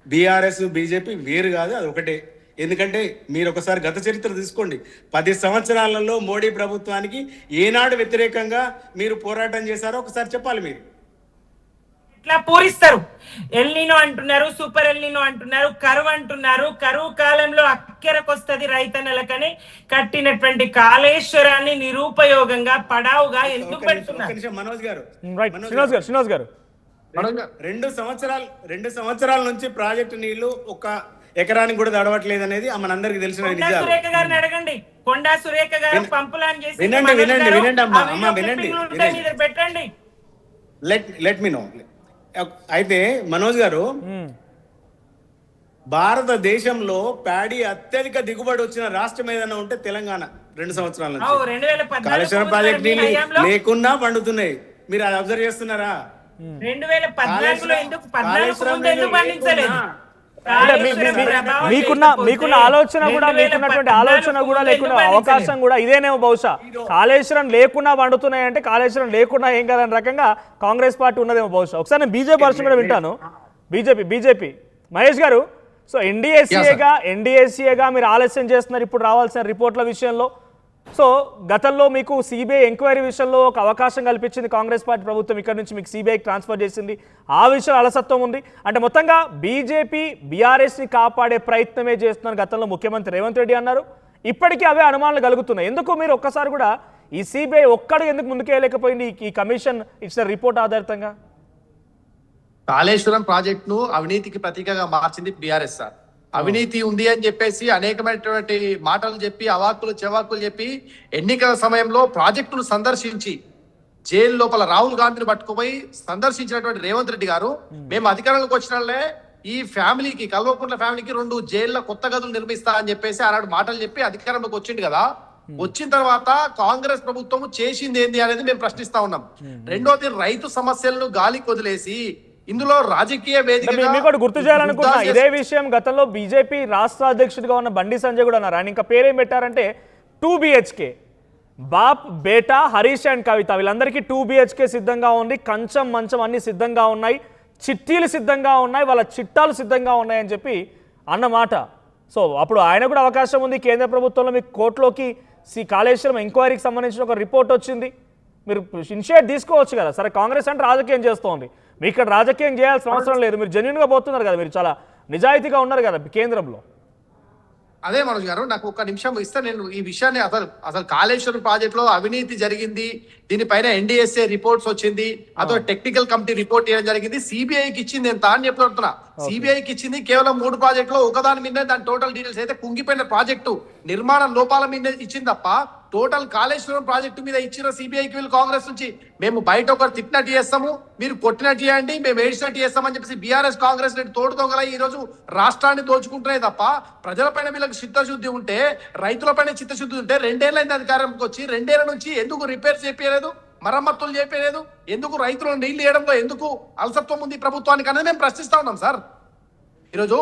బీఆర్ఎస్ బీజేపీ వేరు కాదు, అది ఒకటే. ఎందుకంటే మీరు ఒకసారి గత చరిత్ర తీసుకోండి. 10 సంవత్సరాలలో మోడీ ప్రభుత్వానికి ఏనాడు వ్యతిరేకంగా మీరు పోరాటం చేశారో ఒకసారి చెప్పాలి. మీరు
ఇట్లా పూరిస్తారు. ఎల్నినో అంటున్నారు, సూపర్ ఎల్నినో అంటున్నారు, కరువు అంటున్నారు. కరువు కాలంలో అక్కెరకొస్తుంది రైతన్నలకని కట్టినటువంటి కాళేశ్వరాన్ని నిరుపయోగంగా పడావుగా ఎందుకు పెడుతున్నారు?
మనోజ్ గారు,
శ్రీనివాస్ గారు
2 సంవత్సరాల నుంచి ప్రాజెక్టు నీళ్లు ఒక ఎకరానికి కూడా దడవట్లేదు అనేది మనందరికి తెలిసిన నిజాలు.
సురేఖ గారిని అడగండి. కొండా సురేఖ గారు పంపులాన్ చేసి
వినండి అమ్మా
పెట్టండి.
Let me know. అయితే మనోజ్ గారు, భారతదేశంలో ప్యాడీ అత్యధిక దిగుబడి వచ్చిన రాష్ట్రం ఏదైనా ఉంటే తెలంగాణ. 2 సంవత్సరాల నుంచి కాళేశ్వరం ప్రాజెక్ట్ నీళ్ళు లేకున్నా పండుతున్నాయి. మీరు అది అబ్జర్వ్ చేస్తున్నారా?
2014లో ఎందుకు 14 ఎందుకు పండించలేదు?
మీకున్న ఆలోచన కూడా, మీకున్నటువంటి ఆలోచన కూడా, లేకుండా అవకాశం కూడా ఇదేనేమో. బహుశా కాళేశ్వరం లేకుండా వండుతున్నాయి అంటే కాళేశ్వరం లేకుండా ఏం కాదని రకంగా కాంగ్రెస్ పార్టీ ఉన్నదేమో బహుశా. ఒకసారి నేను బీజేపీ వర్షం కూడా వింటాను. బీజేపీ మహేష్ గారు, సో ఎన్డీఎస్సీఏగా మీరు ఆలస్యం చేస్తున్నారు ఇప్పుడు రావాల్సిన రిపోర్ట్ల విషయంలో. సో గతంలో మీకు సిబిఐ ఎంక్వైరీ విషయంలో ఒక అవకాశం కల్పించింది కాంగ్రెస్ పార్టీ ప్రభుత్వం, ఇక్కడ నుంచి మీకు సిబిఐకి ట్రాన్స్ఫర్ చేసింది. ఆ విషయంలో అలసత్వం ఉంది అంటే మొత్తంగా బీజేపీ బీఆర్ఎస్ని కాపాడే ప్రయత్నమే చేస్తున్నారు గతంలో ముఖ్యమంత్రి రేవంత్ రెడ్డి అన్నారు. ఇప్పటికీ అవే అనుమానాలు కలుగుతున్నాయి. ఎందుకు మీరు ఒక్కసారి కూడా ఈ సిబిఐ ఒక్కడు ఎందుకు ముందుకెళ్ళలేకపోయింది ఈ కమిషన్ ఇచ్చిన రిపోర్ట్ ఆధారితంగా?
కాళేశ్వరం ప్రాజెక్ట్ ను అవినీతికి ప్రతీకగా మార్చింది బీఆర్ఎస్ సార్. అవినీతి ఉంది అని చెప్పేసి అనేకమైనటువంటి మాటలు చెప్పి, అవాక్కులు చెవాక్కులు చెప్పి, ఎన్నికల సమయంలో ప్రాజెక్టును సందర్శించి జైలు లోపల రాహుల్ గాంధీని పట్టుకుపోయి సందర్శించినటువంటి రేవంత్ రెడ్డి గారు, మేము అధికారంలోకి వచ్చిన ఈ ఫ్యామిలీకి కల్వకుంట్ల ఫ్యామిలీకి 2 జైళ్ళ కొత్త గదులు నిర్మిస్తా అని చెప్పేసి ఆనాడు మాటలు చెప్పి అధికారంలోకి వచ్చిండు కదా. వచ్చిన తర్వాత కాంగ్రెస్ ప్రభుత్వం చేసింది ఏంది అనేది మేము ప్రశ్నిస్తా ఉన్నాం. రెండోది రైతు సమస్యలను గాలికి వదిలేసి ఇందులో రాజకీయ వేదికగా
మీకు కూడా గుర్తు చేయాలనుకున్నా ఇదే విషయం గతంలో బీజేపీ రాష్ట్ర అధ్యక్షుడిగా ఉన్న బండి సంజయ్ కూడా అన్నారు. ఆయన ఇంకా పేరేం పెట్టారంటే 2 BHK, బాప్ బేటా హరీష్ అండ్ కవిత వీళ్ళందరికీ 2 BHK సిద్ధంగా ఉంది, కంచం మంచం అన్ని సిద్ధంగా ఉన్నాయి, చిట్టీలు సిద్ధంగా ఉన్నాయి, వాళ్ళ చిట్టాలు సిద్ధంగా ఉన్నాయని చెప్పి అన్నమాట. సో అప్పుడు ఆయన కూడా అవకాశం ఉంది. కేంద్ర ప్రభుత్వంలో మీకు కోర్టులోకి కాళేశ్వరం ఎంక్వైరీకి సంబంధించిన ఒక రిపోర్ట్ వచ్చింది, మీరు ఇనిషియేట్ తీసుకోవచ్చు కదా. సరే కాంగ్రెస్ అంటే రాజకీయం చేస్తోంది, మీకు ఇక్కడ రాజకీయం చేయాల్సిన అవసరం లేదు, మీరు జెన్యున్గా పోతున్నారు కదా, మీరు చాలా నిజాయితీగా ఉన్నారు కదా కేంద్రంలో.
అదే మనోజ్ గారు, నాకు ఒక నిమిషం ఇస్తే నేను ఈ విషయాన్ని అసలు కాళేశ్వరం ప్రాజెక్ట్ లో అవినీతి జరిగింది, దీనిపైన NDSA రిపోర్ట్స్ వచ్చింది, అదో టెక్నికల్ కమిటీ రిపోర్ట్ చేయడం జరిగింది, సిబిఐకి ఇచ్చింది ఎంత అని చెప్తున్నా. సిబిఐకి ఇచ్చింది కేవలం 3 ప్రాజెక్టులో ఒకదాని మీద దాని టోటల్ డీటెయిల్స్ అయితే కుంగిపోయిన ప్రాజెక్టు నిర్మాణ లోపాల మీద ఇచ్చింది తప్ప టోటల్ కాళేశ్వరం ప్రాజెక్టు మీద ఇచ్చిన సిబిఐకి వీళ్ళు కాంగ్రెస్ నుంచి మేము బయట ఒకరు తిట్టినట్టు చేస్తాము, మీరు కొట్టినట్టు చేయండి, మేము ఏడిచినట్టు చేస్తామని చెప్పేసి బీఆర్ఎస్ కాంగ్రెస్ తోడుతోగల ఈ రోజు రాష్ట్రాన్ని దోచుకుంటున్నాయి తప్ప ప్రజలపైన వీళ్ళకి చిత్తశుద్ధి ఉంటే, రైతులపైన చిత్తశుద్ధి ఉంటే 2 ఏళ్ళైంది అధికారంకి వచ్చి 2 ఏళ్ల నుంచి ఎందుకు రిపేర్ చేయలేదు, మరమ్మతులు చేయలేదు, ఎందుకు రైతులను నీళ్లు వేయడంలో ఎందుకు అలసత్వం ఉంది ప్రభుత్వానికి అనేది మేము ప్రశ్నిస్తా ఉన్నాం సార్. ఈరోజు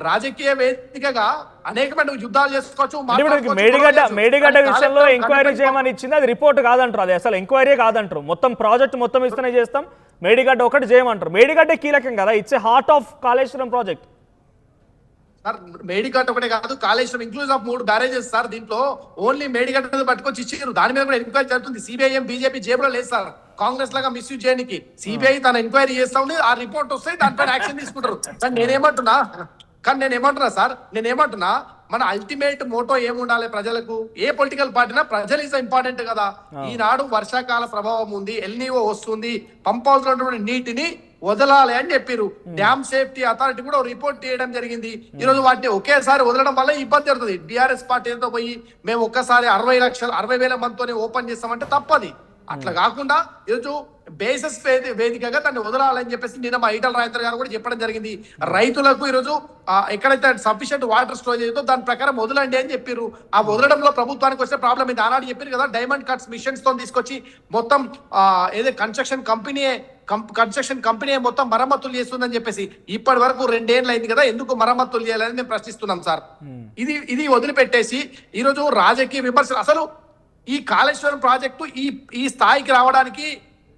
రాజకీయ వేదికగా అనేకమైన యుద్ధాలు చేసుకోవచ్చు.
మేడిగడ్డ విషయంలో ఎంక్వైరీ చేయమని ఇచ్చింది, అది రిపోర్ట్ కాదంటారు, అది అసలు ఎంక్వైరీ కాదంటారు, మొత్తం ప్రాజెక్ట్ మొత్తం ఇస్తేనే చేస్తాం, మేడిగడ్డ ఒకటి చేయమంటారు. మేడిగడ్డ కీలకం కదా, it's heart of Kaleshwaram project.
Sir Medigadda ఒకటే కాదు, Kaleshwaram inclusive of 3 barrages sir. దీంట్లో ఓన్లీ మేడిగడ్డ పట్టుకొచ్చి ఇచ్చారు, దాని మీద కూడా ఎంక్వైరీ జరుగుతుంది. సిబిఐ బీజేపీ జేబులో లేదు సార్ కాంగ్రెస్ లాగా మిస్యూజ్ చేయడానికి. సిబిఐ తన ఎంక్వైరీ చేస్తా ఉంది, ఆ రిపోర్ట్ వస్తే దానిపైన యాక్షన్ తీసుకుంటారు. కానీ నేనేమంటున్నా సార్, మన అల్టిమేట్ మోటో ఏముండాలి ప్రజలకు, ఏ పొలిటికల్ పార్టీనా ప్రజలు ఇస్ ఇంపార్టెంట్ కదా. ఈనాడు వర్షాకాల ప్రభావం ఉంది, ఎల్నిఓ వస్తుంది, పంప్ హౌస్ లో నీటిని వదలాలి అని చెప్పారు. డ్యామ్ సేఫ్టీ అథారిటీ కూడా రిపోర్ట్ చేయడం జరిగింది. ఈ రోజు వాటిని ఒకేసారి వదలడం వల్ల ఇబ్బంది జరుగుతుంది. బీఆర్ఎస్ పార్టీతో పోయి మేము ఒక్కసారి 60,000 మందితోనే ఓపెన్ చేస్తామంటే తప్పది. అట్లా కాకుండా ఈరోజు బేసిస్ వేదికగా దాన్ని వదలాలని చెప్పేసి నిన్న మా ఈటల రాజేందర్ గారు కూడా చెప్పడం జరిగింది. రైతులకు ఈరోజు ఎక్కడైతే సఫిషియెంట్ వాటర్ స్టోరేజ్ ఉందో దాని ప్రకారం వదలండి అని చెప్పారు. ఆ వదలడంలో ప్రభుత్వానికి వచ్చే ప్రాబ్లం ఇది. ఆనాడు చెప్పారు కదా, డైమండ్ కట్స్ మిషన్స్ తో తీసుకొచ్చి మొత్తం ఏదో కన్స్ట్రక్షన్ కంపెనీ మొత్తం మరమ్మతులు చేస్తుందని చెప్పేసి ఇప్పటి వరకు 2 ఏళ్ళు అయింది కదా, ఎందుకు మరమ్మతులు చేయాలని మేము ప్రశ్నిస్తున్నాం సార్. ఇది వదిలిపెట్టేసి ఈరోజు రాజకీయ విమర్శలు, అసలు ఈ కాళేశ్వరం ప్రాజెక్టు ఈ స్థాయికి రావడానికి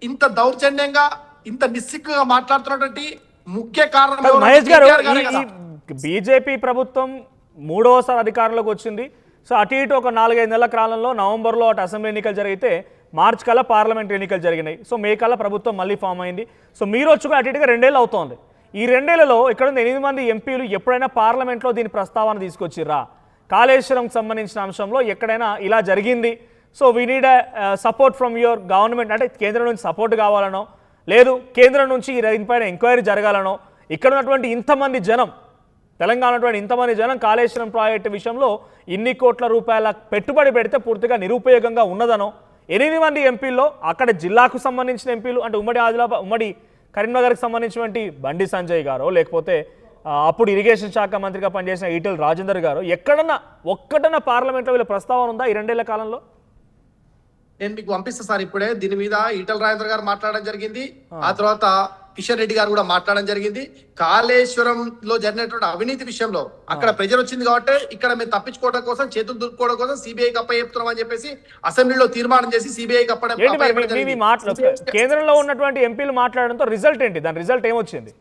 ఇంత దౌర్జన్యంగా ఇంత నిస్సిగ్గుగా మాట్లాడుతున్నటువంటి ముఖ్య కారణం
మహేష్ గారు, బీజేపీ ప్రభుత్వం 3వసారి అధికారంలోకి వచ్చింది. సో అటు ఇటు ఒక 4-5 నెలల కాలంలో నవంబర్లో అటు అసెంబ్లీ ఎన్నికలు జరిగితే మార్చ్ కల్లా పార్లమెంట్ ఎన్నికలు జరిగినాయి. సో మే కల్లా ప్రభుత్వం మళ్ళీ ఫామ్ అయింది. సో మీరు వచ్చి అటు ఇటుగా 2 ఏళ్ళు అవుతోంది. ఈ 2 ఏళ్లలో ఇక్కడ 8 మంది ఎంపీలు ఎప్పుడైనా పార్లమెంట్లో దీని ప్రస్తావన తీసుకొచ్చిర్రా? కాళేశ్వరంకి సంబంధించిన అంశంలో ఎక్కడైనా ఇలా జరిగింది, so we need support from your government, అంటే కేంద్రం నుంచి సపోర్ట్ కావాలనో, లేదు కేంద్రం నుంచి దీనిపైన ఎంక్వైరీ జరగాలనో, ఇక్కడ ఉన్నటువంటి ఇంతమంది జనం, తెలంగాణ ఉన్నటువంటి ఇంతమంది జనం కాళేశ్వరం ప్రాజెక్టు విషయంలో ఇన్ని కోట్ల రూపాయల పెట్టుబడి పెడితే పూర్తిగా నిరుపయోగంగా ఉన్నదనో, 8 మంది ఎంపీల్లో అక్కడ జిల్లాకు సంబంధించిన ఎంపీలు, అంటే ఉమ్మడి కరీంనగర్కి సంబంధించినటువంటి బండి సంజయ్ గారో, లేకపోతే అప్పుడు ఇరిగేషన్ శాఖ మంత్రిగా పనిచేసిన ఈటెల రాజేందర్ గారు, ఒక్కటన్నా పార్లమెంట్లో వీళ్ళ ప్రస్తావన ఉందా ఈ 2 ఏళ్ల కాలంలో?
నేను మీకు పంపిస్తా సార్ ఇప్పుడే. దీని మీద ఈటల రాజేందర్ గారు మాట్లాడడం జరిగింది, ఆ తర్వాత కిషన్ రెడ్డి గారు కూడా మాట్లాడడం జరిగింది. కాళేశ్వరంలో జరిగినటువంటి అవినీతి విషయంలో అక్కడ ప్రెజర్ వచ్చింది కాబట్టి ఇక్కడ మేము తప్పించుకోవడం కోసం, చేతులు దులుపుకోవడం కోసం సిబిఐకి అప్పచెప్తున్నాం అని చెప్పేసి అసెంబ్లీలో తీర్మానం చేసి సిబిఐకి
కేంద్రంలో ఉన్నటువంటి ఎంపీలు మాట్లాడడంతో రిజల్ట్ ఏంటి? దాని రిజల్ట్ ఏమొచ్చింది?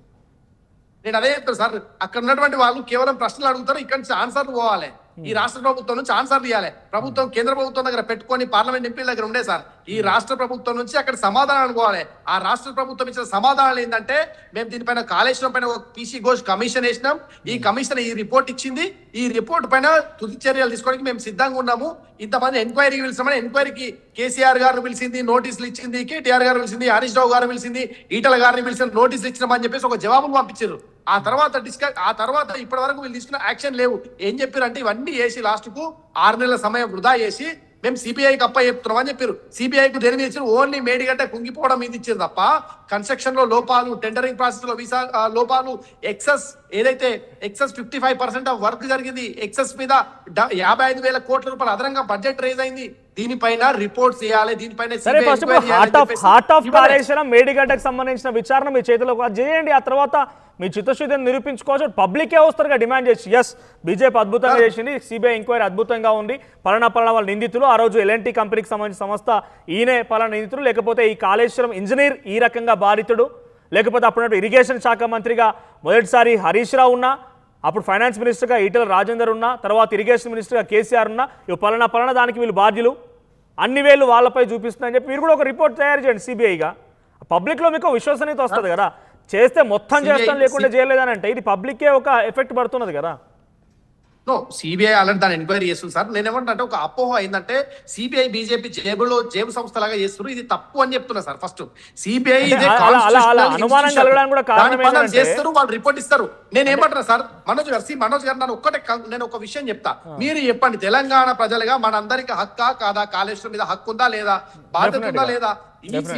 నేను అదే చెప్తాను సార్, అక్కడ ఉన్నటువంటి వాళ్ళు కేవలం ప్రశ్నలు అడుగుతారు, ఇక్కడ నుంచి ఆన్సర్లు పోవాలి. ఈ రాష్ట్ర ప్రభుత్వం నుంచి ఆన్సర్లు ఇవ్వాలి. ప్రభుత్వం కేంద్ర ప్రభుత్వం దగ్గర పెట్టుకొని పార్లమెంట్ ఎంపీల దగ్గర ఉండే సార్, ఈ రాష్ట్ర ప్రభుత్వం నుంచి అక్కడ సమాధానాలు పోవాలి. ఆ రాష్ట్ర ప్రభుత్వం ఇచ్చిన సమాధానాలు ఏంటంటే, మేము దీనిపైన కాళేశ్వరం పైన ఒక పీసీ ఘోష్ కమిషన్ వేసినాం, ఈ కమిషన్ ఈ రిపోర్ట్ ఇచ్చింది, ఈ రిపోర్ట్ పైన తుది చర్యలు తీసుకోవడానికి మేము సిద్ధంగా ఉన్నాము. ఇంతమంది ఎంక్వైరీకి పిలిచామని, ఎంక్వైరీకి కేసీఆర్ గారు పిలిచింది, నోటీసులు ఇచ్చింది, కేటీఆర్ గారు పిలిచింది, హరీష్ రావు గారు పిలిచింది, ఈటల గారిని పిలిచిన నోటీసులు ఇచ్చినామని చెప్పేసి ఒక జవాబులు పంపించారు. ఆ తర్వాత ఇప్పటి వరకు వీళ్ళు తీసుకున్న యాక్షన్ లేవు. ఏం చెప్పారు అంటే, ఇవన్నీ చేసి లాస్ట్ కు 6 నెలల సమయం వృధా చేసి మేము సిబిఐకి అప్పచెప్తున్నాం అని చెప్పారు. సిబిఐకి దేని మీద ఇచ్చారు? ఓన్లీ మేడిగడ్డ కుంగిపోవడం మీద ఇచ్చారు తప్ప కన్స్ట్రక్షన్ లో లోపాలు, టెండరింగ్ ప్రాసెస్ లో వీసా లోపాలు, ఎక్సెస్ ఏదైతే ఎక్సెస్ 55% ఆఫ్ వర్క్ జరిగింది, ఎక్సెస్ మీద 55,000 కోట్ల రూపాయలు అదనంగా బడ్జెట్ రేజ్ అయింది, దీనిపైన రిపోర్ట్స్ చేయాలి, దీనిపైన
సరే ఫస్ట్ హార్ట్ ఆఫ్ కాళేశ్వరం మేడిగడ్డకు సంబంధించిన విచారణ మీ చేతిలో చేయండి. ఆ తర్వాత మీ చిత్తశుద్ధిని నిరూపించుకోవచ్చు. పబ్లికే వస్తారుగా డిమాండ్ చేసి, ఎస్ బీజేపీ అద్భుతంగా చేసింది, సిబిఐ ఎంక్వైరీ అద్భుతంగా ఉంది, పలానా వాళ్ళ నిందితులు, ఆ రోజు ఎల్ఎన్టీ కంపెనీకి సంబంధించిన సంస్థ ఈయనే పలానా నిందితులు, లేకపోతే ఈ కాళేశ్వరం ఇంజనీర్ ఈ రకంగా బాధితుడు, లేకపోతే అప్పుడు ఇరిగేషన్ శాఖ మంత్రిగా మొదటిసారి హరీష్ రావు ఉన్నా, అప్పుడు ఫైనాన్స్ మినిస్టర్గా ఈటెల రాజేందర్ ఉన్నా, తర్వాత ఇరిగేషన్ మినిస్టర్గా కేసీఆర్ ఉన్నా, ఇవి పలానా దానికి వీళ్ళు బాధ్యులు, అన్ని వేలు వాళ్ళపై చూపిస్తుందని చెప్పి మీరు కూడా ఒక రిపోర్ట్ తయారు చేయండి సిబిఐగా. పబ్లిక్లో మీకు విశ్వసనీయత వస్తుంది కదా. చేస్తే మొత్తం చేస్తాం లేకుండా చేయలేదని అంటే ఇది పబ్లిక్కే ఒక ఎఫెక్ట్ పడుతున్నది కదా.
నో, సిబిఐ అలాంటి దాన్ని ఎంక్వైరీ చేస్తుంది సార్. నేను ఏమంటే ఒక అపోహ ఏంటంటే సిబిఐ బీజేపీ జేబు సంస్థలాగా చేస్తున్నారు, ఇది తప్పు అని చెప్తున్నా సార్. ఫస్ట్ సిబిఐ చేస్తారు, వాళ్ళు రిపోర్ట్ ఇస్తారు. నేను ఏమంటున్నా సార్, మనోజ్ గారు నేను ఒక విషయం చెప్తా, మీరు చెప్పండి, తెలంగాణ ప్రజలుగా మనందరికి హక్కా కాదా, కాళేశ్వరం మీద హక్కు ఉందా లేదా, బాధ్యత ఉందా లేదా,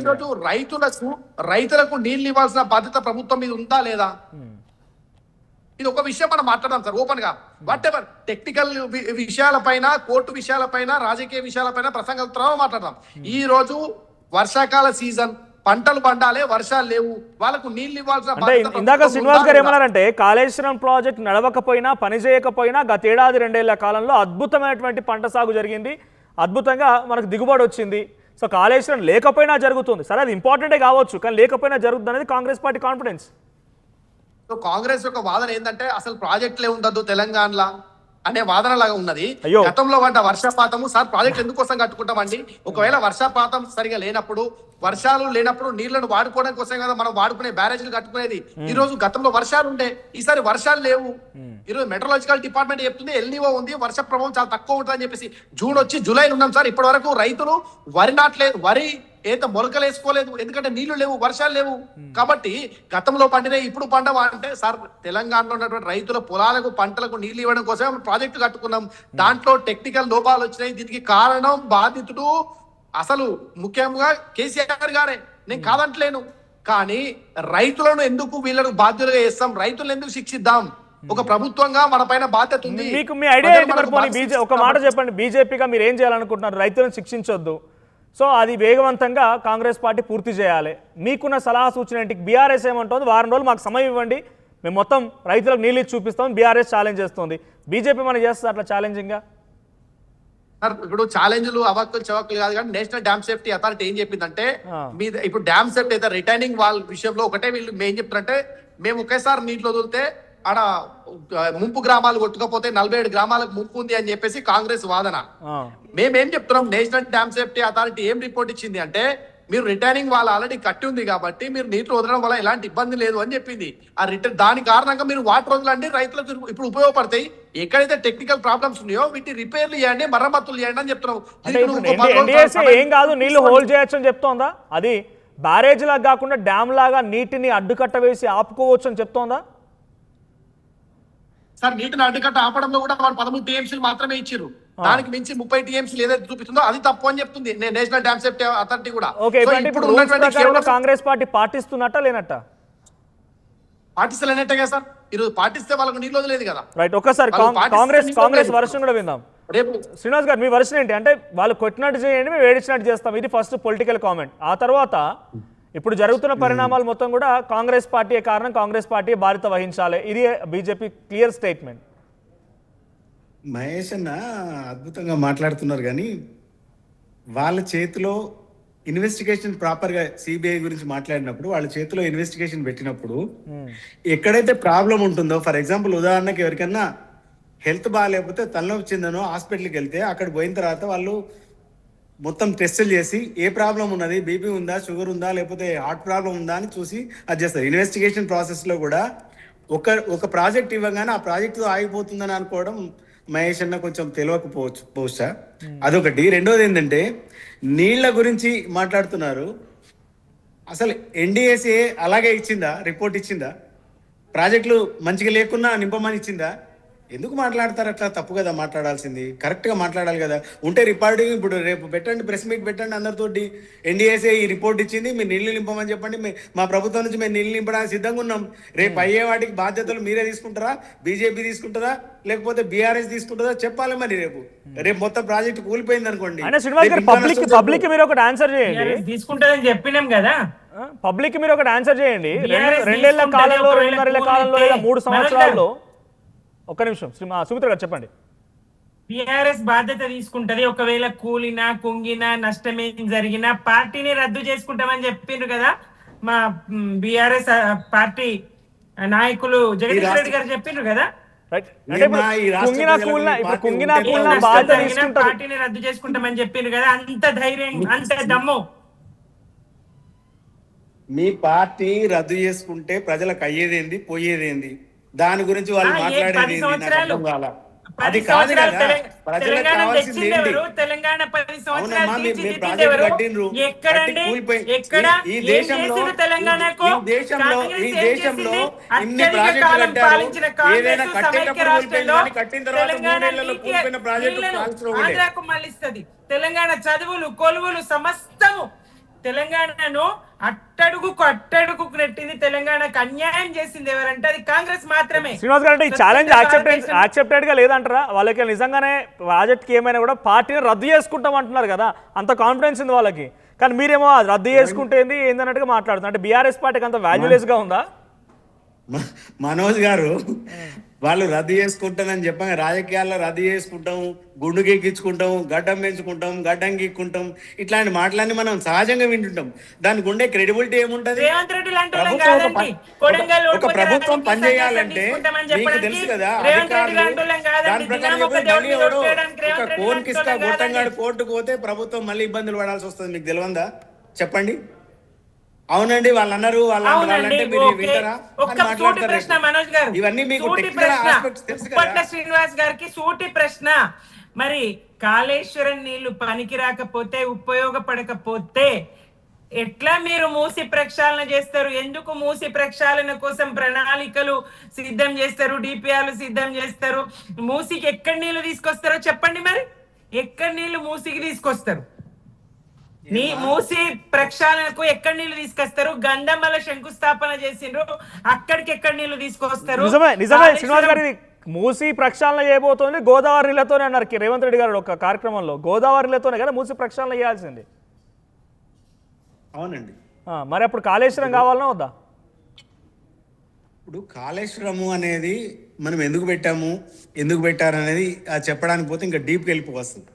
ఈరోజు రైతులకు నీళ్లు ఇవ్వాల్సిన బాధ్యత ప్రభుత్వం మీద ఉందా లేదా, ఇది ఒక విషయం మనం మాట్లాడదాం సార్ ఓపెన్ గా. వాట్ ఎవర్ టెక్నికల్ విషయాలపైన, కోర్టు విషయాలపైన, రాజకీయ విషయాలపైన ప్రసంగంతో మాట్లాడదాం. ఈ రోజు వర్షాకాల సీజన్, పంటలు పండాలి, వర్షాలు లేవు, వాళ్ళకు నీళ్లు ఇవ్వాల్సిన
అంటే ఇందాక శ్రీనివాస్ గారు ఏమన్నారంటే కాళేశ్వరం ప్రాజెక్ట్ నడవకపోయినా, పని చేయకపోయినా గత ఏడాది 2 ఏళ్ల కాలంలో అద్భుతమైనటువంటి పంట సాగు జరిగింది, అద్భుతంగా మనకు దిగుబడి వచ్చింది. సో కాళేశ్వరం లేకపోయినా జరుగుతుంది, సరే అది ఇంపార్టెంటే కావచ్చు, కానీ లేకపోయినా జరుగుతుంది అనేది Congress party confidence.
So Congress యొక్క వాదన ఏంటంటే అసలు ప్రాజెక్టులే ఉండదు తెలంగాణలో అనే వాదన లాగా ఉన్నది. గతంలో వంట వర్షపాతము సార్, ప్రాజెక్ట్ ఎందుకోసం కట్టుకుంటామండి, ఒకవేళ వర్షపాతం సరిగా లేనప్పుడు, వర్షాలు లేనప్పుడు నీళ్లను వాడుకోవడం కోసం కదా మనం వాడుకునే బ్యారేజ్లు కట్టుకునేది. ఈ రోజు గతంలో వర్షాలు ఉండే, ఈసారి వర్షాలు లేవు. ఈరోజు మెట్రలాజికల్ డిపార్ట్మెంట్ చెప్తుంది ఎల్నివో ఉంది, వర్ష ప్రభావం చాలా తక్కువ ఉంటుంది అని చెప్పేసి. జూన్ వచ్చి జూలైలో ఉన్నాం సార్, ఇప్పటి వరకు రైతులు వరి నాట్లేదు, వరి ఏదో మొలకలు వేసుకోలేదు, ఎందుకంటే నీళ్లు లేవు, వర్షాలు లేవు. కాబట్టి గతంలో పండిన ఇప్పుడు పండవా అంటే సార్, తెలంగాణలో ఉన్నటువంటి రైతుల పొలాలకు పంటలకు నీళ్లు ఇవ్వడం కోసం ప్రాజెక్టు కట్టుకున్నాం, దాంట్లో టెక్నికల్ లోపాలు వచ్చినాయి. దీనికి కారణం బాధితుడు అసలు ముఖ్యంగా కేసీఆర్ గారే, నేను కాదంటలేను. కానీ రైతులను ఎందుకు వీళ్ళను బాధ్యులుగా చేస్తాం, రైతులను ఎందుకు శిక్షిద్దాం, ఒక ప్రభుత్వంగా మన పైన బాధ్యత ఉంది.
మీకు మీ ఐడియా ఏంటి మరి? ఒక మాట చెప్పండి, బీజేపీగా మీరు ఏం చేయాలనుకుంటున్నారు? రైతులను శిక్షించొద్దు, సో అది వేగవంతంగా కాంగ్రెస్ పార్టీ పూర్తి చేయాలి. మీకున్న సలహా సూచన ఏంటి? బీఆర్ఎస్ ఏమంటుంది, వారం రోజులు మాకు సమయం ఇవ్వండి, మేము మొత్తం రైతులకు నీళ్ళు ఇచ్చి చూపిస్తాం, బీఆర్ఎస్ ఛాలెంజ్ చేస్తుంది, బీజేపీ మనం చేస్తుంది అట్లా ఛాలెంజింగ్గా?
సార్ ఇప్పుడు ఛాలెంజ్లు అవక్కులు చవక్కులు కాదు, కానీ నేషనల్ డ్యామ్ సేఫ్టీ అథారిటీ ఏం చెప్పిందంటే, మీద ఇప్పుడు డ్యామ్ సేఫ్టీ అయితే రిటైనింగ్ వాల్ విషయంలో ఒకటే వీళ్ళు ఏం చెప్తారంటే, మేము ఒకేసారి నీటిలో వదిలితే ఆడ ముంపు గ్రామాలు కొట్టుకపోతే 47 గ్రామాలకు ముంపు ఉంది అని చెప్పేసి కాంగ్రెస్ వాదన. మేమేం చెప్తున్నాం, నేషనల్ డ్యామ్ సేఫ్టీ అథారిటీ ఏం రిపోర్ట్ ఇచ్చింది అంటే, మీరు రిటైనింగ్ వాళ్ళు ఆల్రెడీ కట్టి ఉంది కాబట్టి మీరు నీటిలో వదలడం వల్ల ఎలాంటి ఇబ్బంది లేదు అని చెప్పింది. ఆ దాని కారణంగా మీరు వాటర్ వదలండి, రైతులకు ఇప్పుడు ఉపయోగపడతాయి. ఎక్కడైతే టెక్నికల్ ప్రాబ్లమ్స్ ఉన్నాయో వీటి రిపేర్లు చేయండి, మరమ్మతులు చేయండి అని చెప్తున్నాం.
ఏం కాదు, నీళ్లు హోల్డ్ చేయొచ్చు అని చెప్తోందా? అది బ్యారేజ్ లాగా కాకుండా డ్యామ్ లాగా నీటిని అడ్డుకట్ట వేసి ఆపుకోవచ్చు అని చెప్తోందా?
సార్ నీటిని అడ్డుకట్ట ఆపడంలో కూడా వాళ్ళు 13 టీఎంసీలు మాత్రమే ఇచ్చారు, దానికి మించి 30 టీఎంసీలు ఏదైతే చూపిస్తుందో అది తప్పు అని చెప్తుంది నేషనల్ డ్యామ్ సేఫ్టీ అథారిటీ కూడా.
కాంగ్రెస్ పార్టీ పాటిస్తున్నట్ట లేనట్ట?
పాటిస్తలేనట్టే సార్, ఈరోజు పాటిస్తే వాళ్ళకు నీళ్ళు వదిలేదు కదా.
రైట్, ఒకసారి కాంగ్రెస్ వర్షన్ కూడా విందాం. రేపు శ్రీనివాస్ గారు మీ వర్షన్ ఏంటి? అంటే వాళ్ళు కొట్టినట్టు చేయండి, మేము ఏడిచినట్టు చేస్తాం, ఇది ఫస్ట్ పొలిటికల్ కామెంట్. ఆ తర్వాత ఇప్పుడు జరుగుతున్న పరిణామాలు మొత్తం కూడా కాంగ్రెస్ పార్టీ కారణం, కాంగ్రెస్ పార్టీ బాధ్యత వహించాలి, ఇది బీజేపీ క్లియర్ స్టేట్మెంట్.
మహేష్ అన్న అద్భుతంగా మాట్లాడుతున్నారు, కానీ వాళ్ళ చేతిలో ఇన్వెస్టిగేషన్ ప్రాపర్గా సిబిఐ గురించి మాట్లాడినప్పుడు వాళ్ళ చేతిలో ఇన్వెస్టిగేషన్ పెట్టినప్పుడు ఎక్కడైతే ప్రాబ్లం ఉంటుందో, ఫర్ ఎగ్జాంపుల్ ఉదాహరణకి ఎవరికన్నా హెల్త్ బాగాలేకపోతే తలనొప్పి చెందనో హాస్పిటల్కి వెళ్తే అక్కడ పోయిన తర్వాత వాళ్ళు మొత్తం టెస్టులు చేసి ఏ ప్రాబ్లం ఉన్నది, బీపీ ఉందా, షుగర్ ఉందా, లేకపోతే హార్ట్ ప్రాబ్లం ఉందా అని చూసి అది చేస్తారు. ఇన్వెస్టిగేషన్ ప్రాసెస్లో కూడా ఒక ప్రాజెక్ట్ ఇవ్వగానే ఆ ప్రాజెక్టుతో ఆగిపోతుందని అనుకోవడం మహేష్ అన్న కొంచెం తెలియకపోవచ్చు బహుశా, అదొకటి. రెండోది ఏంటంటే నీళ్ల గురించి మాట్లాడుతున్నారు, అసలు ఎన్డీఏసీ అలాగే ఇచ్చిందా, రిపోర్ట్ ఇచ్చిందా, ప్రాజెక్టులు మంచిగా లేకున్నా నింపమని ఇచ్చిందా? ఎందుకు మాట్లాడతారు అట్లా? తప్పు కదా మాట్లాడాల్సింది, కరెక్ట్గా మాట్లాడాలి కదా. ఉంటే రిపోర్టింగ్ ఇప్పుడు రేపు పెట్టండి, ప్రెస్ మీట్ పెట్టండి అందరితోటి. ఎన్డీఏసీ ఈ రిపోర్ట్ ఇచ్చింది, మీరు నీళ్లు నింపమని చెప్పండి. మా ప్రభుత్వం నుంచి మేము నీళ్లు నింపడానికి సిద్ధంగా ఉన్నాం. రేపు అయ్యే వాటికి బాధ్యతలు మీరే తీసుకుంటారా, బీజేపీ తీసుకుంటుందా, లేకపోతే బీఆర్ఎస్ తీసుకుంటుందా చెప్పాలి. మరి రేపు మొత్తం ప్రాజెక్ట్ కూలిపోయింది అనుకోండి,
పబ్లిక్ మీరు ఒకటి ఆన్సర్ చేయండి.
తీసుకుంటుందని చెప్పినాం కదా,
పబ్లిక్ మీరు ఒకటి ఆన్సర్ చేయండి. రెండేళ్ల కాలంలో, 2.5 కాలంలో లేదా 3 సంవత్సరాల్లో. ఒక్క నిమిషం సుమిత్ర గారు చెప్పండి.
టిఆర్ఎస్ బాధ్యత తీసుకుంటది. ఒకవేళ కూలినా కుంగినా నష్టమేం జరిగినా పార్టీని రద్దు చేసుకుంటామని చెప్పిండ్రు కదా మా బీఆర్ఎస్ పార్టీ నాయకులు జగదీష్ రెడ్డి గారు చెప్పిండ్రు కదా. పార్టీని రద్దు చేసుకుంటామని చెప్పిండ్రు కదా. అంత ధైర్యం, అంత దమ్ము
మీ పార్టీ రద్దు చేసుకుంటే ప్రజలకు అయ్యేదేంది, పోయేదేంది, దాని గురించి వాళ్ళు మాట్లాడేది అది కాదు కదా. ప్రజలకు కావాల్సింది ఏంటి?
తెలంగాణ 10 సంవత్సరాలు
ఈ దేశంలో ఇన్ని ప్రాజెక్టులు కట్టారు. ఏదైనా కట్టేటప్పుడు కూలిపోయింది, కానీ కట్టిన తర్వాత 3 ఏళ్లలో కూలిపోయిన ప్రాజెక్టు
మళ్ళిస్తుంది. తెలంగాణ చదువులు, కొలువులు సమస్తము తెలంగాణను అట్టడుగు నెట్టింది. తెలంగాణకు అన్యాయం చేసింది ఎవరంటే అది కాంగ్రెస్ మాత్రమే.
శ్రీనివాస్ గారు అంటే ఈ ఛాలెంజ్ యాక్సెప్టెడ్ గా లేదంటారా? వాళ్ళకి నిజంగానే ప్రాజెక్ట్ కి ఏమైనా కూడా పార్టీని రద్దు చేసుకుంటాం అంటున్నారు కదా, అంత కాన్ఫిడెన్స్ ఉంది వాళ్ళకి. కానీ మీరేమో రద్దు చేసుకుంటే ఏందన్నట్టుగా మాట్లాడుతున్నారు. అంటే బీఆర్ఎస్ పార్టీకి అంత వాల్యూలెస్ గా ఉందా?
మనోజ్ గారు వాళ్ళు రద్దు చేసుకుంటానని చెప్పాం, రాజకీయాల్లో రద్దు చేసుకుంటాం, గుండు గెక్కించుకుంటాం, గడ్డం పెంచుకుంటాం, గడ్డం గీక్కుంటాం, ఇట్లాంటి మాటలన్నీ మనం సహజంగా వింటుంటాం. దానికి ఉండే క్రెడిబిలిటీ ఏముంటది? ఒక ప్రభుత్వం పనిచేయాలంటే మీకు తెలుసు కదా, అధికారులు దాని ప్రకారం ఒక కోన్కిస్కా గొట్టంగాడు కోర్టుకు పోతే ప్రభుత్వం మళ్ళీ ఇబ్బందులు పడాల్సి వస్తుంది. మీకు తెలియదా? చెప్పండి. అవునండి వాళ్ళు అన్నారు, వాళ్ళంటే మీరు వింటారా అని మాట్లాడతారు. ఇవన్నీ మీకు టెక్నికల్ ఆస్పెక్ట్స్ తెలుసు కదా.
శ్రీనివాస్ గారికి సూటి ప్రశ్న, మరి కాళేశ్వరం నీళ్లు పనికి రాకపోతే, ఉపయోగపడకపోతే ఎట్లా మీరు మూసి ప్రక్షాళన చేస్తారు? ఎందుకు మూసి ప్రక్షాళన కోసం ప్రణాళికలు సిద్ధం చేస్తారు, డిపిఆర్లు సిద్ధం చేస్తారు? మూసికి ఎక్కడి నీళ్లు తీసుకొస్తారో చెప్పండి. మరి ఎక్కడి నీళ్లు మూసికి తీసుకొస్తారు? మూసి ప్రక్షాళనకు ఎక్కడి నీళ్లు తీసుకొస్తారు? గంధమల శంకుస్థాపన చేసిండ్రు, అక్కడికి ఎక్కడి నీళ్లు తీసుకొస్తారు?
నిజమే శ్రీనివాస్ గారి మూసి ప్రక్షాళన చేయబోతోంది గోదావరి నీళ్లతోనే అన్నారు రేవంత్ రెడ్డి గారు ఒక కార్యక్రమంలో. గోదావరి నీళ్లతోనే కదా మూసి ప్రక్షాళన చేయాల్సింది.
అవునండి.
మరి అప్పుడు కాళేశ్వరం కావాలన్నా వద్దా?
ఇప్పుడు కాళేశ్వరము అనేది మనం ఎందుకు పెట్టాము, ఎందుకు పెట్టారు అనేది చెప్పడానికి పోతే ఇంకా డీప్కి వెళ్ళిపోవస్తుంది.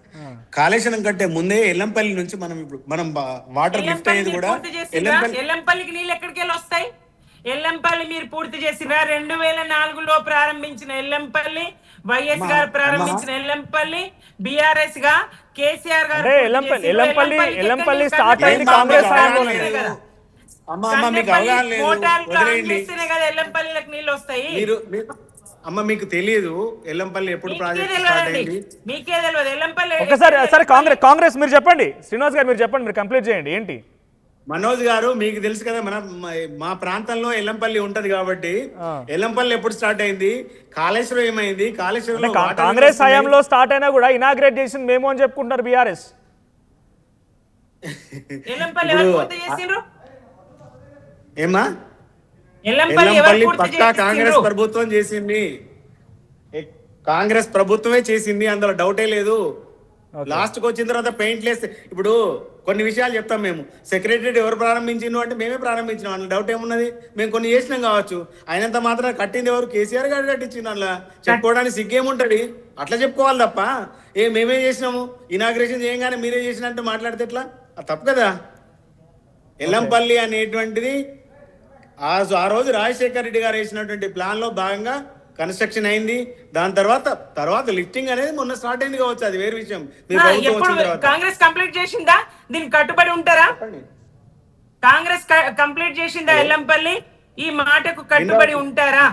కాళేశ్వరం కంటే ముందే ఎల్లంపల్లి నుంచి మనం వాటర్ లిఫ్ట్ అయ్యేది కూడా
ఎల్లంపల్లికి నీళ్ళు ఎక్కడికి వెళ్ళి వస్తాయి? ఎల్లంపల్లి మీరు పూర్తి చేసిన 2004లో ప్రారంభించిన ఎల్లంపల్లి, వైఎస్ గారు ప్రారంభించిన ఎల్లంపల్లి, బీఆర్ఎస్ గా కేసీఆర్ గారు
ఎల్లంపల్లి స్టార్ట్ అయింది కాంగ్రెస్ హయాంలోనే.
ఎల్లంపల్లికి నీళ్ళు వస్తాయి.
అమ్మ మీకు తెలియదు ఎల్లంపల్లి ఎప్పుడు ప్రాజెక్ట్ స్టార్ట్ అయింది?
మీకే తెలియదు ఎల్లంపల్లి.
ఒకసారి కాంగ్రెస్ మీరు చెప్పండి, శ్రీనివాస్ గారు మీరు చెప్పండి, మీరు కంప్లీట్ చేయండి. ఏంటి
మనోజ్ గారు మీకు తెలుసు కదా, మా ప్రాంతంలో ఎల్లంపల్లి ఉంటది కాబట్టి ఎల్లంపల్లి ఎప్పుడు స్టార్ట్ అయింది, కాళేశ్వరం ఏమైంది, కాళేశ్వరం
కాంగ్రెస్ హయాంలో స్టార్ట్ అయినా కూడా ఇనాగ్రేట్ చేసింది మేము అని చెప్పుకుంటారు బీఆర్ఎస్.
ఏమా ఎల్లంపల్లి పక్కా కాంగ్రెస్ ప్రభుత్వం చేసింది, కాంగ్రెస్ ప్రభుత్వమే చేసింది, అందులో డౌటే లేదు. లాస్ట్ కి వచ్చిన తర్వాత పెయింట్ లేస్తే ఇప్పుడు కొన్ని విషయాలు చెప్తాం మేము. సెక్రటరీ ఎవరు ప్రారంభించిండు అంటే మేమే ప్రారంభించినాం, అందులో డౌట్ ఏమున్నది? మేము కొన్ని చేసినాం కావచ్చు, అయినంత మాత్రం కట్టింది ఎవరు? కేసీఆర్ గారు కట్టించింది. అందులో చెప్పుకోవడానికి సిగ్గేముంటది? అట్లా చెప్పుకోవాలి తప్ప మేమే చేసినాము ఇనాగ్రేషన్ చేయగానే మీరే చేసినట్టు మాట్లాడితే ఎట్లా? అది తప్పు కదా. ఎల్లంపల్లి అనేటువంటిది ఆ రోజు రాజశేఖర్ రెడ్డి గారు వేసినటువంటి ప్లాన్ లో భాగంగా కన్స్ట్రక్షన్ అయింది. దాని తర్వాత లిఫ్టింగ్ అనేది మొన్న స్టార్ట్ అయింది కావచ్చు, అది వేరే విషయం.
కాంగ్రెస్ కంప్లీట్ చేసిందా? దీనికి కట్టుబడి ఉంటారా? కాంగ్రెస్ కంప్లీట్ చేసిందా ఎల్లంపల్లి? ఈ మాటకు కట్టుబడి ఉంటారా?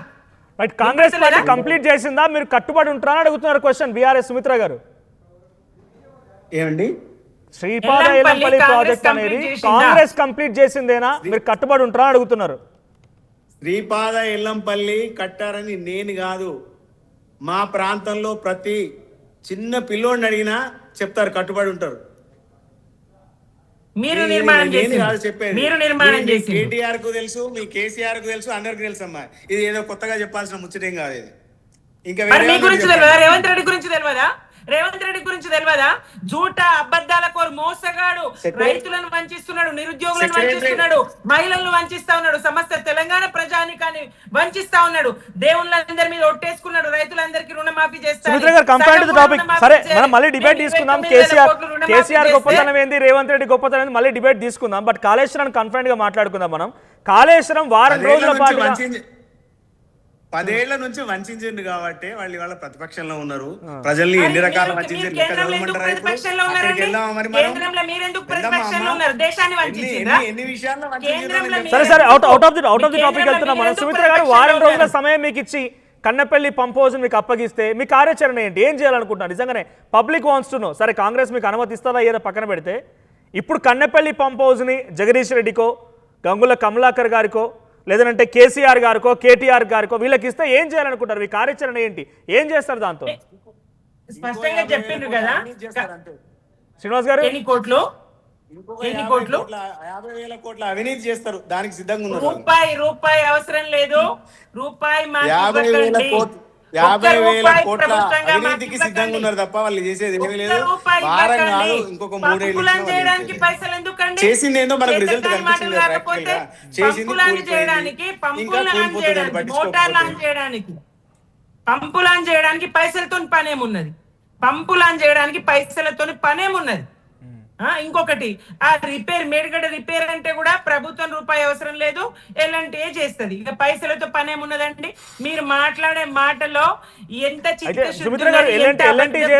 కాంగ్రెస్ కంప్లీట్ చేసిందా, మీరు కట్టుబడి ఉంటారా అడుగుతున్నారు క్వశ్చన్ బీఆర్ఎస్ సుమిత్ర గారు.
ఏమండి
శ్రీపాద ఎల్లంపల్లి ప్రాజెక్ట్ అనేది కాంగ్రెస్ కంప్లీట్ చేసిందేనా, మీరు కట్టుబడి ఉంటారా అడుగుతున్నారు.
శ్రీపాద ఎల్లంపల్లి కట్టారని నేను కాదు, మా ప్రాంతంలో ప్రతి చిన్న పిల్లోడిని అడిగినా చెప్తారు, కట్టుబడి ఉంటారు.
మీరు నిర్మాణం
నేను
చేసిండ్రు.
కాదు చెప్పేది.
మీరు నిర్మాణం
మీ
చేసిండ్రు.
కేటీఆర్ కు తెలుసు, మీ కేసీఆర్ కు తెలుసు, అందరికి తెలుసు అమ్మా. ఇది ఏదో కొత్తగా చెప్పాల్సిన ముచ్చటేం కాదు ఇది. ఇంకా
మరి మీ
వేరే
గురించి
చెప్పాలి.
తెలియదా? రేవంత్ రెడ్డి గురించి తెలియదా? రేవంత్ రెడ్డి గురించి తెలియదా? జూట అబద్ధాల కోరు మోసగాడు, రైతులను వంచిస్తున్నాడు, నిరుద్యోగులను వంచిస్తున్నాడు, మహిళలను వంచిస్తా ఉన్నాడు, సమస్త తెలంగాణ ప్రజానికాన్ని వంచిస్తా ఉన్నాడు, దేవుళ్ళందరి మీద ఒట్టేసుకున్నాడు, రైతులందరికీ రుణమాఫీ
సుమిత్ర గారు కంపేర్ టు ది టాపిక్. సరే మనం మళ్ళీ డిబేట్ తీసుకుందాం. కేసీఆర్ గొప్పతనం ఏంది, రేవంత్ రెడ్డి గొప్పతనం ఏంది, మళ్ళీ డిబేట్ తీసుకుందాం. బట్ కాళేశ్వరం కన్ఫైన్డ్ గా మాట్లాడుకుందాం. మనం కాళేశ్వరం వారం రోజుల పాటు
10 ఏళ్ల నుంచి వంచింది కాబట్టి వాళ్ళు ఇవాళ ప్రతిపక్షంలో ఉన్నారు. ప్రజల్ని ఎన్ని రకాల వంచించారు. ఎన్ని విషయాల్లో వంచించారు.
సరే సరే అవుట్ ఆఫ్ ది టాపిక్ వెళ్తున్నాం మనం. సుమిత్ర గారు వారం రోజుల సమయం మీకు ఇచ్చి కన్నెపల్లి పంప్ హౌస్ మీకు అప్పగిస్తే మీ కార్యాచరణ ఏంటి, ఏం చేయాలనుకుంటున్నారు? నిజంగానే పబ్లిక్ వాంట్స్ టు నో. సరే కాంగ్రెస్ మీకు అనుమతిస్తుందా ఏదో పక్కన పెడితే, ఇప్పుడు కన్నెపల్లి పంప్ హౌస్ని జగదీష్ రెడ్డికో, గంగుల కమలాకర్ గారికో, లేదంటే కేసీఆర్ గారికో, కేటీఆర్ గారికో వీళ్ళకి ఇస్తే ఏం చేయాలనుకుంటారు? మీ కార్యాచరణ ఏంటి, ఏం చేస్తారు దాంతో?
స్పష్టంగా చెప్పిండ్రు కదా
శ్రీనివాస్ గారు.
ఎన్ని కోట్లు
50,000 కోట్ల అవినీతి చేస్తారు, దానికి సిద్ధంగా ఉన్నారు.
రూపాయి అవసరం లేదు. రూపాయి
50,000 కోట్ల అవినీతికి సిద్ధంగా ఉన్నారు తప్ప వాళ్ళు చేసేది ఏమీ లేదు. వారం కాదు, ఇంకొక 3 ఏళ్ళు
చేయడానికి పైసలు ఎందుకండి?
చేసింది ఏందో మనకు రిజల్ట్ కనిపించింది. చేసింది
పంపులాన్ చేయడానికి పైసలతో పనేమున్నది? పంపులాన్ చేయడానికి పైసలతో పనేమున్నది? ఇంకొకటి ఆ రిపేర్, మేడిగడ్డ రిపేర్ అంటే కూడా ప్రభుత్వం రూపాయి అవసరం లేదు, ఎలాంటి చేస్తుంది. ఇక పైసలతో పనేమున్నదండి? మీరు మాట్లాడే మాటలో ఎంత
సుమిత్ర గారు ఎల్ఎన్టీ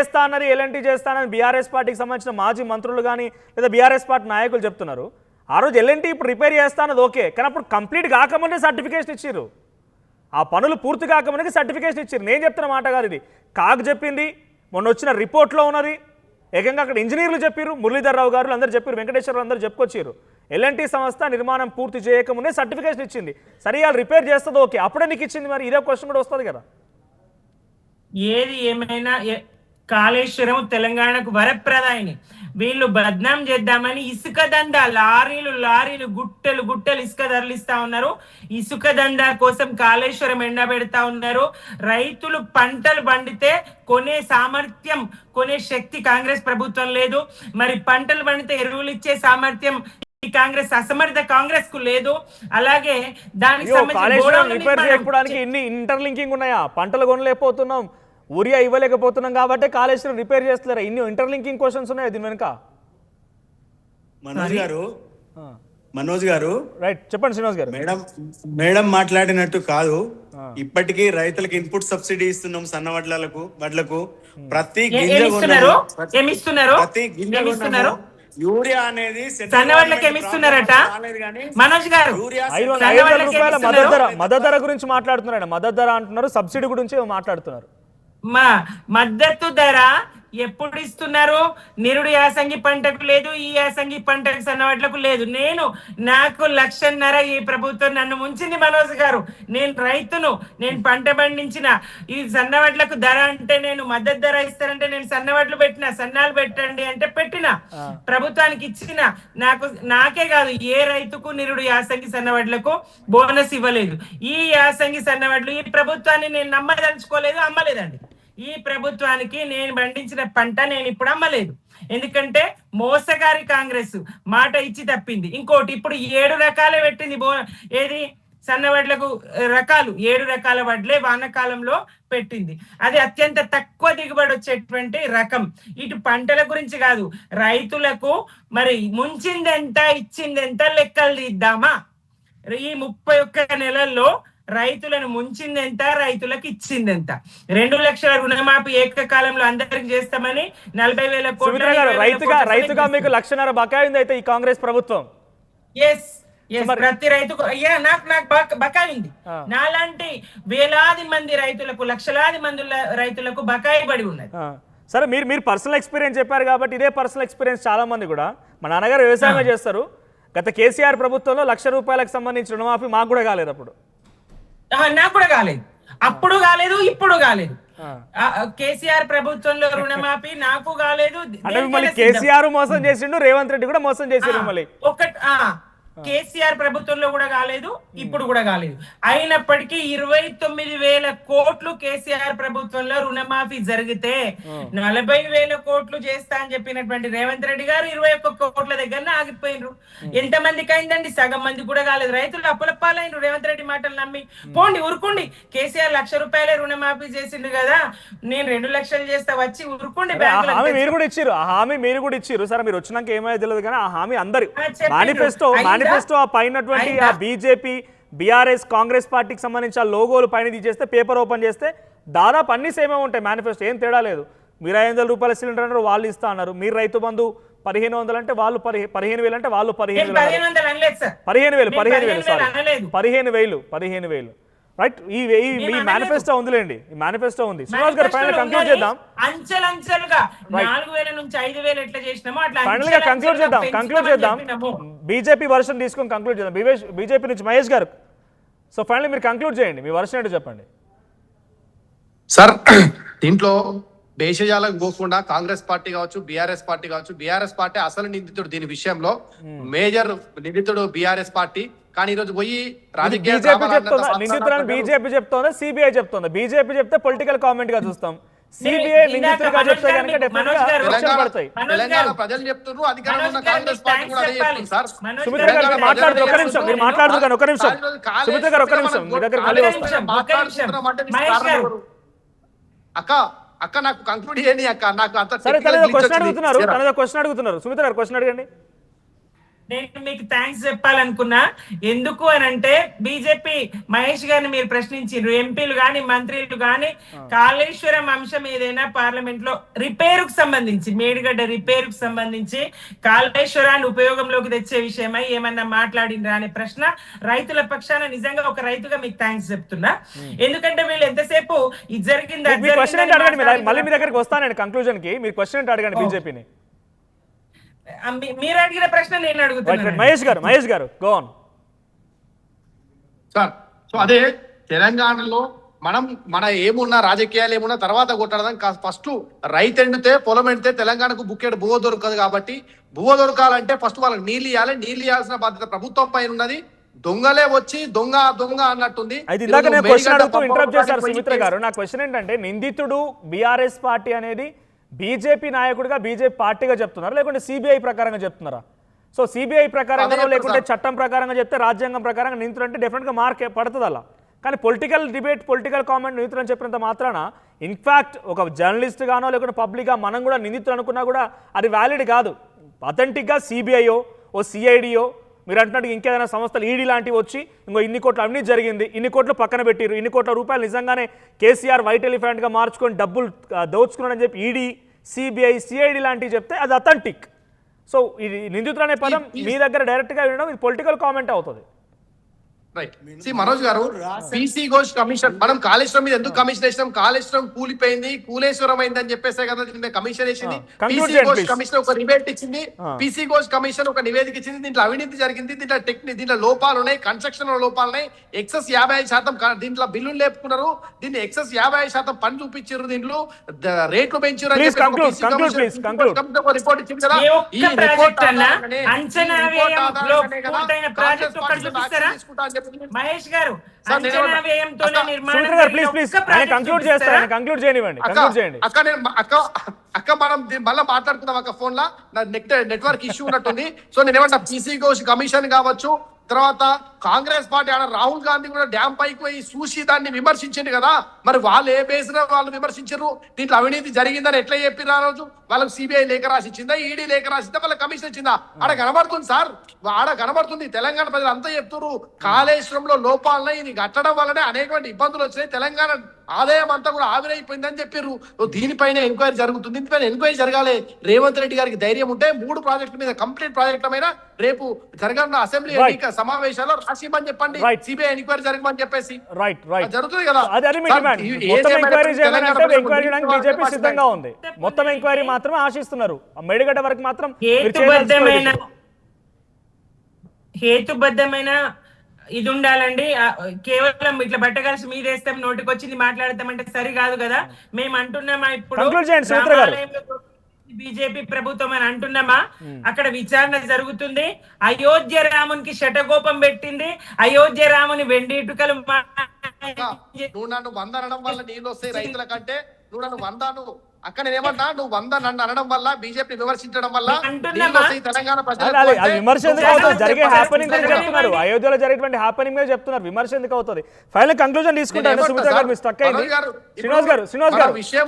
చేస్తానని బీఆర్ఎస్ పార్టీకి సంబంధించిన మాజీ మంత్రులు కానీ లేదా బీఆర్ఎస్ పార్టీ నాయకులు చెప్తున్నారు. ఆ రోజు ఎల్ఎన్టీ ఇప్పుడు రిపేర్ చేస్తానది ఓకే, కానీ అప్పుడు కంప్లీట్ కాకముందే సర్టిఫికేషన్ ఇచ్చారు. ఆ పనులు పూర్తి కాకముందే సర్టిఫికేషన్ ఇచ్చారు. నేను చెప్తున్న మాట కాదు ఇది, కాగ్ చెప్పింది, మొన్న వచ్చిన రిపోర్ట్లో ఉన్నది. ఏకంగా అక్కడ ఇంజనీర్లు చెప్పారు, మురళీధర్ రావు గారు అందరూ చెప్పారు, వెంకటేశ్వరరావు అందరూ చెప్పుకొచ్చారు. ఎల్ఎన్టీ సంస్థ నిర్మాణం పూర్తి చేయకముందే సర్టిఫికేషన్ ఇచ్చింది. సరే వాళ్ళు రిపేర్ చేస్తుంది ఓకే, అప్పుడే నీకు ఇచ్చింది, మరి ఇదే క్వశ్చన్ కూడా వస్తుంది కదా.
ఏది ఏమైనా కాళేశ్వరం తెలంగాణకు వరప్రదాయిని. వీళ్ళు బద్నాం చేద్దామని ఇసుక దందా, లారీలు గుట్టలు ఇసుక తరలిస్తా ఉన్నారు. ఇసుక దందా కోసం కాళేశ్వరం ఎండబెడతా ఉన్నారు. రైతులు పంటలు పండితే కొనే సామర్థ్యం, కొనే శక్తి కాంగ్రెస్ ప్రభుత్వం లేదు. మరి పంటలు పండితే ఎరువులు ఇచ్చే సామర్థ్యం ఈ కాంగ్రెస్, అసమర్థ కాంగ్రెస్ కు లేదు. అలాగే దానికి
రిపేర్ చేయడానికి ఇన్ని ఇంటర్లింకింగ్ ఉన్నాయా? పంటలు కొనలేకపోతున్నాం, ఊరియా ఇవ్వలేకపోతున్నాం కాబట్టి కాళేశ్వరం రిపేర్ చేస్తున్నారా? ఇన్ని ఇంటర్లింకింగ్ క్వశ్చన్స్ ఉన్నాయి దీని వెనుక.
మనోజ్ గారు
రైట్, చెప్పండి శ్రీనివాస్ గారు.
మేడం మాట్లాడినట్టు కాదు, ఇప్పటికీ రైతులకు ఇన్పుట్ సబ్సిడీ ఇస్తున్నాం, సన్న వడ్లకు ప్రతి గింజ యూరియా అనేది
మనోజ్ గారు
500 రూపాయల మద్దతు ధర గురించి మాట్లాడుతున్నారు. మద్దతు ధర అంటున్నారు, సబ్సిడీ గురించి మాట్లాడుతున్నారు.
మద్దతు ధర ఎప్పుడు ఇస్తున్నారు? నిరుడు యాసంగి పంటకు లేదు, ఈ యాసంగి పంటకు సన్నవడ్లకు లేదు. నాకు 1,00,000 ఈ ప్రభుత్వం నన్ను ముంచింది మనోజ్ గారు. నేను రైతును, నేను పంట పండించిన ఈ సన్నవడ్లకు ధర అంటే నేను మద్దతు ధర ఇస్తానంటే నేను సన్నవడ్లు పెట్టిన, సన్నాలు పెట్టండి అంటే పెట్టిన, ప్రభుత్వానికి ఇచ్చిన. నాకే కాదు ఏ రైతుకు నిరుడు యాసంగి సన్నవడ్లకు బోనస్ ఇవ్వలేదు. ఈ యాసంగి సన్నవడ్లు ఈ ప్రభుత్వాన్ని నేను నమ్మదలుచుకోలేదు, అమ్మలేదండి. ఈ ప్రభుత్వానికి నేను పండించిన పంట నేను ఇప్పుడు అమ్మలేదు. ఎందుకంటే మోసగారి కాంగ్రెస్ మాట ఇచ్చి తప్పింది. ఇంకోటి ఇప్పుడు 7 రకాలే పెట్టింది. ఏది సన్నవడ్లకు రకాలు 7 రకాల వడ్లే వానాకాలంలో పెట్టింది. అది అత్యంత తక్కువ దిగుబడి వచ్చేటువంటి రకం. ఇటు పంటల గురించి కాదు, రైతులకు మరి ముంచిందెంత ఇచ్చిందెంత లెక్కలు తీద్దామా? ఈ 31 నెలల్లో రైతులను ముంచిందెంత, రైతులకు ఇచ్చిందెంత? 2 లక్షల రుణమాఫీ ఏకకాలంలో అందరికి చేస్తామని 40,000 కోట్లు.
రైతుగా మీకు 1,00,000 బకాయి ఉంది అయితే ఈ కాంగ్రెస్ ప్రభుత్వం.
ప్రతి రైతుకు నాకు బకాయి ఉంది. నాలాంటి వేలాది మంది రైతులకు, లక్షలాది మంది రైతులకు బకాయి పడి ఉన్నది.
సరే మీరు పర్సనల్ ఎక్స్పీరియన్స్ చెప్పారు కాబట్టి ఇదే పర్సనల్ ఎక్స్పీరియన్స్ చాలా మంది కూడా, మా నాన్నగారు వ్యవసాయం చేస్తారు. గత కేసీఆర్ ప్రభుత్వంలో 1,00,000 రూపాయలకు సంబంధించిన రుణమాఫీ మాకు కూడా కాలేదు. అప్పుడు
నాకు కూడా కాలేదు, అప్పుడు కాలేదు, ఇప్పుడు కాలేదు. కేసీఆర్ ప్రభుత్వంలో రుణమాఫీ నాకు కాలేదు.
అంటే మిమ్మల్ని కేసీఆర్ మోసం చేసిండు, రేవంత్ రెడ్డి కూడా మోసం చేసిండు మిమ్మల్ని.
కేసీఆర్ ప్రభుత్వంలో కూడా కాలేదు, ఇప్పుడు కూడా కాలేదు. అయినప్పటికీ 29,000 కోట్లు కేసీఆర్ ప్రభుత్వంలో రుణమాఫీ జరిగితే 40,000 కోట్లు చేస్తా అని చెప్పినటువంటి రేవంత్ రెడ్డి గారు 21 కోట్ల దగ్గర ఆగిపోయినరు. ఎంత మందికి అయిందండి? సగం మంది కూడా కాలేదు. రైతులు అప్పులప్పాలైనరు రేవంత్ రెడ్డి మాటలు నమ్మి. పోండి ఊరుకోండి, కేసీఆర్ ₹1,00,000 రుణమాఫీ చేసిండు కదా, నేను 2 లక్షలు చేస్తా, వచ్చి ఊరుకోండి.
హామీ మీరు కూడా ఇచ్చిరు, ఆ హామీ మీరు కూడా ఇచ్చిరు. సరే మీరు వచ్చినాక ఏమైనా తెలియదు కానీ ఆ హామీ అందరు మేనిఫెస్టో పైనటువంటి ఆ బీజేపీ, బీఆర్ఎస్, కాంగ్రెస్ పార్టీకి సంబంధించి ఆ లోగోలు పైన తీసేస్తే, పేపర్ ఓపెన్ చేస్తే దాదాపు అన్ని సేమే ఉంటాయి. మేనిఫెస్టో ఏం తేడా లేదు. మీరు ₹500 సిలిండర్ అన్నారు, వాళ్ళు ఇస్తా అన్నారు. మీరు రైతు బంధు 1,500 అంటే వాళ్ళు 15,000 అంటే వాళ్ళు 15,000 రైట్. ఈ మేనిఫెస్టో ఉందిలేండి, ఈ మేనిఫెస్టో ఉంది. శ్రీనివాస్ గారు ఫైనల్ కంక్లూడ్ చేద్దాం.
అంచెలంచెలుగా 4,000 నుంచి 5,000 ఎట్లా చేసినామో అట్లా
ఫైనల్ గా కంక్లూడ్ చేద్దాం. బీజేపీ వర్షన్ తీసుకొని కంక్లూడ్ చేద్దాం. బీజేపీ నుంచి మహేష్ గారు, సో ఫైనల్ మీరు కంక్లూడ్ చేయండి, మీ వర్షన్ ఏంటో చెప్పండి.
సార్ దీంట్లో భేషజాలకు పోకుండా కాంగ్రెస్ పార్టీ కావచ్చు, బీఆర్ఎస్ పార్టీ కావచ్చు, బీఆర్ఎస్ పార్టీ అసలు నిందితుడు దీని విషయంలో, మేజర్ నిందితుడు బీఆర్ఎస్ పార్టీ. కానీ ఈరోజు పోయి రాజకీయ
నిందితులను బీజేపీ చెప్తోందా, సిబిఐ చెప్తోందా? బీజేపీ చెప్తే పొలిటికల్ కామెంట్ గా చూస్తాం, సిబిఐ నిందితులుగా చెప్తే కనుక డెఫినెట్ గా రక్షణ పడతాయి.
తెలంగాణ ప్రజలు చెప్తున్నారు, అధికారంలో ఉన్న కాంగ్రెస్ పార్టీ కూడా అదే చెప్తుంది సార్.
సుమిత్ర గారు మాట్లాడుతూ ఒక నిమిషం, మీరు మాట్లాడుతూ కానీ ఒక నిమిషం, సుమిత్ర గారు ఒక నిమిషం, మీ దగ్గర మళ్ళీ వస్తాం.
అక్క నాకు కంక్లూడ్ చేయండి అక్క, నాకు అంత
సరే క్వశ్చన్ అడుగుతున్నారు. సుమిత్ర గారు క్వశ్చన్ అడగండి.
నేను మీకు థ్యాంక్స్ చెప్పాలనుకున్నా. ఎందుకు అని అంటే బీజేపీ మహేష్ గారిని మీరు ప్రశ్నించారు, ఎంపీలు గాని మంత్రులు గాని కాళేశ్వరం అంశం ఏదైనా పార్లమెంట్ లో రిపేర్ కు సంబంధించి, మేడిగడ్డ రిపేర్ కు సంబంధించి కాళేశ్వరాన్ని ఉపయోగంలోకి తెచ్చే విషయమై ఏమన్నా మాట్లాడినరా అనే ప్రశ్న రైతుల పక్షాన నిజంగా ఒక రైతుగా మీకు థ్యాంక్స్ చెప్తున్నా. ఎందుకంటే వీళ్ళు ఎంతసేపు ఇది జరిగింది
మళ్ళీ మీ దగ్గరికి వస్తానండి కంక్లూజన్ కి. మీరు క్వశ్చన్ అడగండి బీజేపీని.
మీరు అడిగిన ప్రశ్న నేను అడుగుతున్నాను.
మహేష్ గారు గో ఆన్
సార్. సో అదే తెలంగాణలో మన ఏమున్నా రాజకీయాలు ఏమున్నా తర్వాత కొట్టడం, ఫస్ట్ రైతు ఎండితే పొలం ఎండితే తెలంగాణకు బుక్కెడు భూవ దొరకదు. కాబట్టి భూవ దొరకాలంటే ఫస్ట్ వాళ్ళకి నీళ్ళు ఇవ్వాలి. నీళ్ళు ఇవ్వాల్సిన బాధ్యత ప్రభుత్వం పైన ఉన్నది. దొంగలే వచ్చి దొంగ అన్నట్టుంది.
సుమిత్ర గారు, నా క్వశ్చన్ ఏంటంటే నిందితుడు బీఆర్ఎస్ పార్టీ అనేది బీజేపీ నాయకుడిగా బీజేపీ పార్టీగా చెప్తున్నారా, లేకుంటే సిబిఐ ప్రకారంగా చెప్తున్నారా? సో సిబిఐ ప్రకారంగా లేకుంటే చట్టం ప్రకారంగా చెప్తే, రాజ్యాంగం ప్రకారంగా నిందితుడు అంటే డెఫినెట్గా మార్క్ పడుతుంది అలా. కానీ పొలిటికల్ డిబేట్, పొలిటికల్ కామెంట్ నిందితుడు అని చెప్పినంత మాత్రాన ఇన్ఫ్యాక్ట్ ఒక జర్నలిస్ట్ గానో లేకుంటే పబ్లిక్గా మనం కూడా నిందితుడు అనుకున్నా కూడా అది వ్యాలిడ్ కాదు. అథెంటిక్గా సిబిఐయో ఓ సిఐడియో మీరు అంటున్నట్టు ఇంకేదైనా సంస్థలు ఈడీ లాంటివి వచ్చి ఇంకో ఇన్ని కోట్లు అవినీతి జరిగింది, ఇన్ని కోట్లు పక్కన పెట్టిరు, ఇన్ని కోట్ల రూపాయలు నిజంగానే కేసీఆర్ వైట్ ఎలిఫెంట్గా మార్చుకొని డబ్బులు దోచుకున్నాడని చెప్పి ఈడీ, సిబిఐ, సిఐడి లాంటివి చెప్తే అది అథెంటిక్. సో ఇది నిందితులు అనే పదం మీ దగ్గర డైరెక్ట్గా వినడం ఇది పొలిటికల్ కామెంట్ అవుతుంది.
రైట్. మనోజ్ గారు, పీసీ ఘోష్ కమిషన్, మనం కాళేశ్వరం మీద ఎందుకు కమిషన్ వేసినాం? కాళేశ్వరం కూలిపోయింది, కూలేశ్వరం అయింది అని చెప్పేసే కదా దీని కమిషన్ వేసింది. పీసీ ఘోష్ కమిషన్ ఒక రిబేట్ ఇచ్చింది, పీసీ ఘోష్ కమిషన్ ఒక నివేదిక ఇచ్చింది. దీంట్లో అవినీతి జరిగింది, దీంట్లో లోపాలు ఉన్నాయి, కన్స్ట్రక్షన్ లోపాలు ఉన్నాయి, ఎక్సెస్ 55% దీంట్లో బిల్లులు లేపుకున్నారు, దీన్ని ఎక్సెస్ 55% పని చూపించారు, దీంట్లో రేట్లు పెంచారు అని రిపోర్ట్ ఇచ్చింది కదా. ఈ రిపోర్ట్
మహేష్ గారు
అక్క మనం మళ్ళీ మాట్లాడుకుందాం అక్క ఫోన్ లా. నెట్వర్క్ ఇష్యూ ఉన్నట్టుంది. సో నేను ఏమంటా, పీసీ ఘోష్ కమిషన్ కావచ్చు, తర్వాత కాంగ్రెస్ పార్టీ ఆడ రాహుల్ గాంధీ కూడా డ్యామ్ పైకి పోయి చూసి దాన్ని విమర్శించింది కదా. మరి వాళ్ళు ఏ బేస్లో వాళ్ళు విమర్శించారు? దీంట్లో అవినీతి జరిగిందని ఎట్లా చెప్పిన ఆ రోజు? వాళ్ళకి సిబిఐ లేఖ రాసిచ్చిందా, ఈడీ లేఖ రాసిద్దా, వాళ్ళకి కమిషన్ ఇచ్చిందా? ఆడ కనబడుతుంది సార్, ఆడ కనబడుతుంది. తెలంగాణ ప్రజలు అంతా చెప్తున్నారు కాళేశ్వరంలో లోపాలనే, ఇది కట్టడం వల్లనే అనేకమైన ఇబ్బందులు వచ్చినాయి, తెలంగాణ ఆదాయం అంతా కూడా ఆవిరైపోయిందని చెప్పారు. దీనిపైన ఎంక్వైరీ జరుగుతుంది, దీనిపైన ఎంక్వైరీ జరగాలి. రేవంత్ రెడ్డి గారికి ధైర్యం ఉంటే 3 ప్రాజెక్టుల మీద కంప్లీట్ ప్రాజెక్టుల మీద రేపు జరగనున్న అసెంబ్లీ ఎన్నిక సమావేశాల్లో రాసిమని చెప్పండి, సిబిఐ ఎంక్వైరీ జరగమని చెప్పేసి జరుగుతుంది కదా.
సిద్ధంగా ఉంది, మొత్తం ఎంక్వైరీ మాత్రమే ఆశిస్తున్నారు. మేడిగడ్డ వరకు మాత్రం
హేతుబద్ధమైన ఇది ఉండాలండి. కేవలం ఇట్లా బట్టగలిసి మీద వేస్తాం, నోటికి వచ్చింది మాట్లాడతామంటే సరి కాదు కదా. మేము అంటున్నామా ఇప్పుడు
Conclude చేయండి, సుమిత్ర గారు.
బీజేపీ ప్రభుత్వం అని అంటున్నామా? అక్కడ విచారణ జరుగుతుంది. అయోధ్య రామునికి శటకోపం పెట్టింది, అయోధ్య రాముని వెండి ఇటుకలు
నువ్వు నన్ను 100 అనడం వల్ల నీళ్ళు వస్తాయి రైతుల కంటే, నువ్వు నన్ను 100 అక్కడ నేనేమన్నా, నువ్వు 100 నన్ను అనడం వల్ల, బీజేపీ విమర్శించడం వల్ల నీళ్ళు వస్తాయి తెలంగాణ
అది విమర్శ ఎందుకు అవుతుంది? జరిగే హ్యాపెనింగ్
జరిగే
చెప్తున్నారు, అయోధ్యలో జరిగేటువంటి హ్యాపెనింగ్ మీద చెప్తున్నారు, విమర్శ ఎందుకు అవుతుంది? ఫైనల్ కంక్లూజన్ తీసుకుంటారు సుమిత్ర గారు, మీరు స్టక్ అయింది. శ్రీనివాస్ గారు
విషయం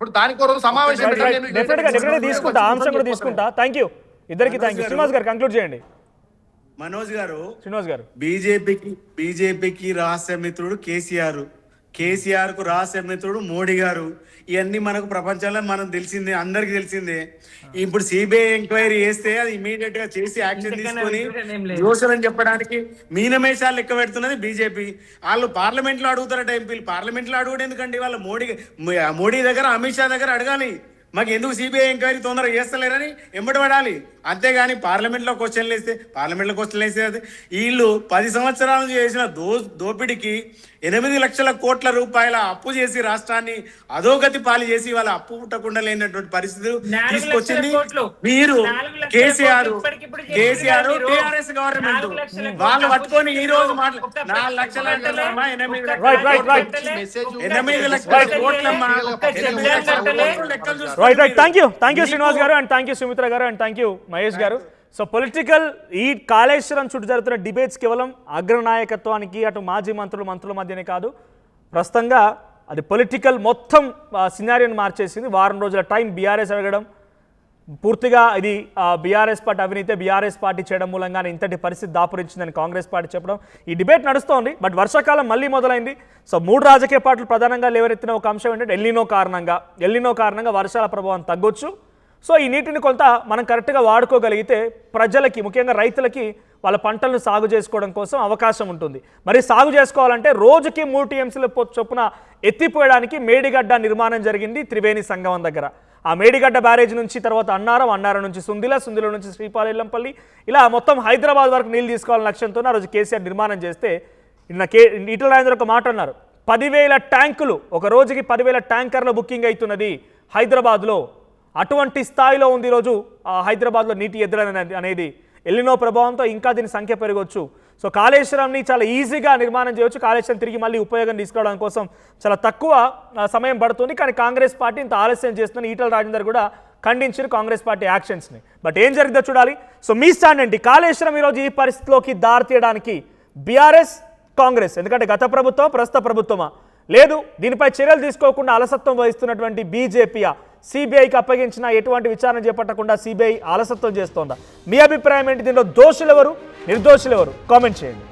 ఇప్పుడు దానికి రోజు సమావేశం
డెఫినెట్గా తీసుకుంటా, అంశం కూడా తీసుకుంటా. థ్యాంక్ యూ ఇద్దరికి, థ్యాంక్ యూ. శ్రీనివాస్ గారు కంక్లూడ్ చేయండి.
మనోజ్ గారు,
శ్రీనివాస్ గారు,
బీజేపీకి రహస్య మిత్రుడు కేసీఆర్ కు రహస్య మిత్రుడు మోడీ గారు. ఇవన్నీ మనకు ప్రపంచంలో మనం తెలిసిందే, అందరికి తెలిసిందే. ఇప్పుడు సిబిఐ ఎంక్వైరీ చేస్తే అది ఇమీడియట్ గా చేసి యాక్షన్ తీసుకొని దోషులని చెప్పడానికి మీనమేషాలు లెక్క పెడుతున్నది బీజేపీ. వాళ్ళు పార్లమెంట్ లో అడుగుతారట ఎంపీలు. పార్లమెంట్ లో అడుగుడు ఎందుకండి? వాళ్ళ మోడీ దగ్గర, అమిత్ షా దగ్గర అడగాలి. మాకు ఎందుకు సిబిఐ ఎంక్వైరీ తొందరగా చేస్తలేరని ఎంబడి పడాలి. అంతేగాని పార్లమెంట్లో క్వశ్చన్లు వేస్తే వీళ్ళు 10 సంవత్సరాల నుంచి చేసిన దోపిడీకి 8 లక్షల కోట్ల రూపాయల అప్పు చేసి రాష్ట్రాన్ని అధోగతి పాలు చేసి వాళ్ళ అప్పు పుట్టకుండా లేనటువంటి పరిస్థితులు తీసుకొచ్చింది మీరు. కేసీఆర్ టీఆర్ఎస్ గవర్నమెంట్ వాళ్ళు పట్టుకొని ఈ రోజు 4 లక్షల 8 లక్షల కోట్లమ్మా.
థ్యాంక్ యూ శ్రీనివాస్ గారు, అండ్ థ్యాంక్ యూ సుమిత్ర గారు, అండ్ థ్యాంక్ యూ మహేష్ గారు. సో పొలిటికల్ ఈ కాళేశ్వరం చుట్టూ జరుగుతున్న డిబేట్స్ కేవలం అగ్రనాయకత్వానికి, అటు మాజీ మంత్రుల మధ్యనే కాదు, ప్రస్తుతంగా అది పొలిటికల్ మొత్తం సినారియోని మార్చేసింది. వారం రోజుల టైం బీఆర్ఎస్ అడగడం, పూర్తిగా ఇది బీఆర్ఎస్ పార్టీ అవినీతి, బీఆర్ఎస్ పార్టీ చేయడం మూలంగానే ఇంతటి పరిస్థితి దాపురించిందని కాంగ్రెస్ పార్టీ చెప్పడం. ఈ డిబేట్ నడుస్తోంది. బట్ వర్షాకాలం మళ్ళీ మొదలైంది. సో 3 రాజకీయ పార్టీలు ప్రధానంగా లేవనెత్తిన ఒక అంశం ఏంటంటే ఎల్నినో కారణంగా వర్షాల ప్రభావం తగ్గొచ్చు. సో ఈ నీటిని కొంత మనం కరెక్ట్గా వాడుకోగలిగితే ప్రజలకి, ముఖ్యంగా రైతులకి వాళ్ళ పంటలను సాగు చేసుకోవడం కోసం అవకాశం ఉంటుంది. మరి సాగు చేసుకోవాలంటే రోజుకి 3 టీఎంసీల చొప్పున ఎత్తిపోయడానికి మేడిగడ్డ నిర్మాణం జరిగింది త్రివేణి సంగమం దగ్గర. ఆ మేడిగడ్డ బ్యారేజ్ నుంచి తర్వాత అన్నారం నుంచి సుందిల నుంచి శ్రీపాలెల్లంపల్లి, ఇలా మొత్తం హైదరాబాద్ వరకు నీళ్ళు తీసుకోవాలని లక్ష్యంతో ఆ రోజు కేసీఆర్ నిర్మాణం చేస్తే ఈటల రాజేందర్ ఒక మాట అన్నారు, 10,000 ట్యాంకులు, ఒక రోజుకి 10,000 ట్యాంకర్ల బుకింగ్ అవుతున్నది హైదరాబాద్లో. అటువంటి స్థాయిలో ఉంది ఈరోజు హైదరాబాద్లో నీటి ఎద్దడి అనేది. ఎల్నినో ప్రభావంతో ఇంకా దీని సంఖ్య పెరగవచ్చు. సో కాళేశ్వరంని చాలా ఈజీగా నిర్మాణం చేయవచ్చు. కాళేశ్వరం తిరిగి మళ్ళీ ఉపయోగం తీసుకోవడం కోసం చాలా తక్కువ సమయం పడుతుంది. కానీ కాంగ్రెస్ పార్టీ ఇంత ఆలస్యం చేస్తుందని ఈటల రాజేందర్ కూడా ఖండించారు కాంగ్రెస్ పార్టీ యాక్షన్స్ని. బట్ ఏం జరిగిందో చూడాలి. సో మీ స్టాండ్ ఏంటి? కాళేశ్వరం ఈరోజు ఈ పరిస్థితిలోకి దారితీయడానికి బీఆర్ఎస్, కాంగ్రెస్, ఎందుకంటే గత ప్రభుత్వం ప్రస్తుత ప్రభుత్వమా, లేదు దీనిపై చర్యలు తీసుకోకుండా అలసత్వం వహిస్తున్నటువంటి బీజేపీయా, సిబిఐకి అప్పగించిన ఎటువంటి విచారణ చేపట్టకుండా సిబిఐ అలసత్వం చేస్తోందా? మీ అభిప్రాయం ఏంటి? దీనిలో దోషులు ఎవరు, నిర్దోషులు ఎవరు? కామెంట్ చేయండి.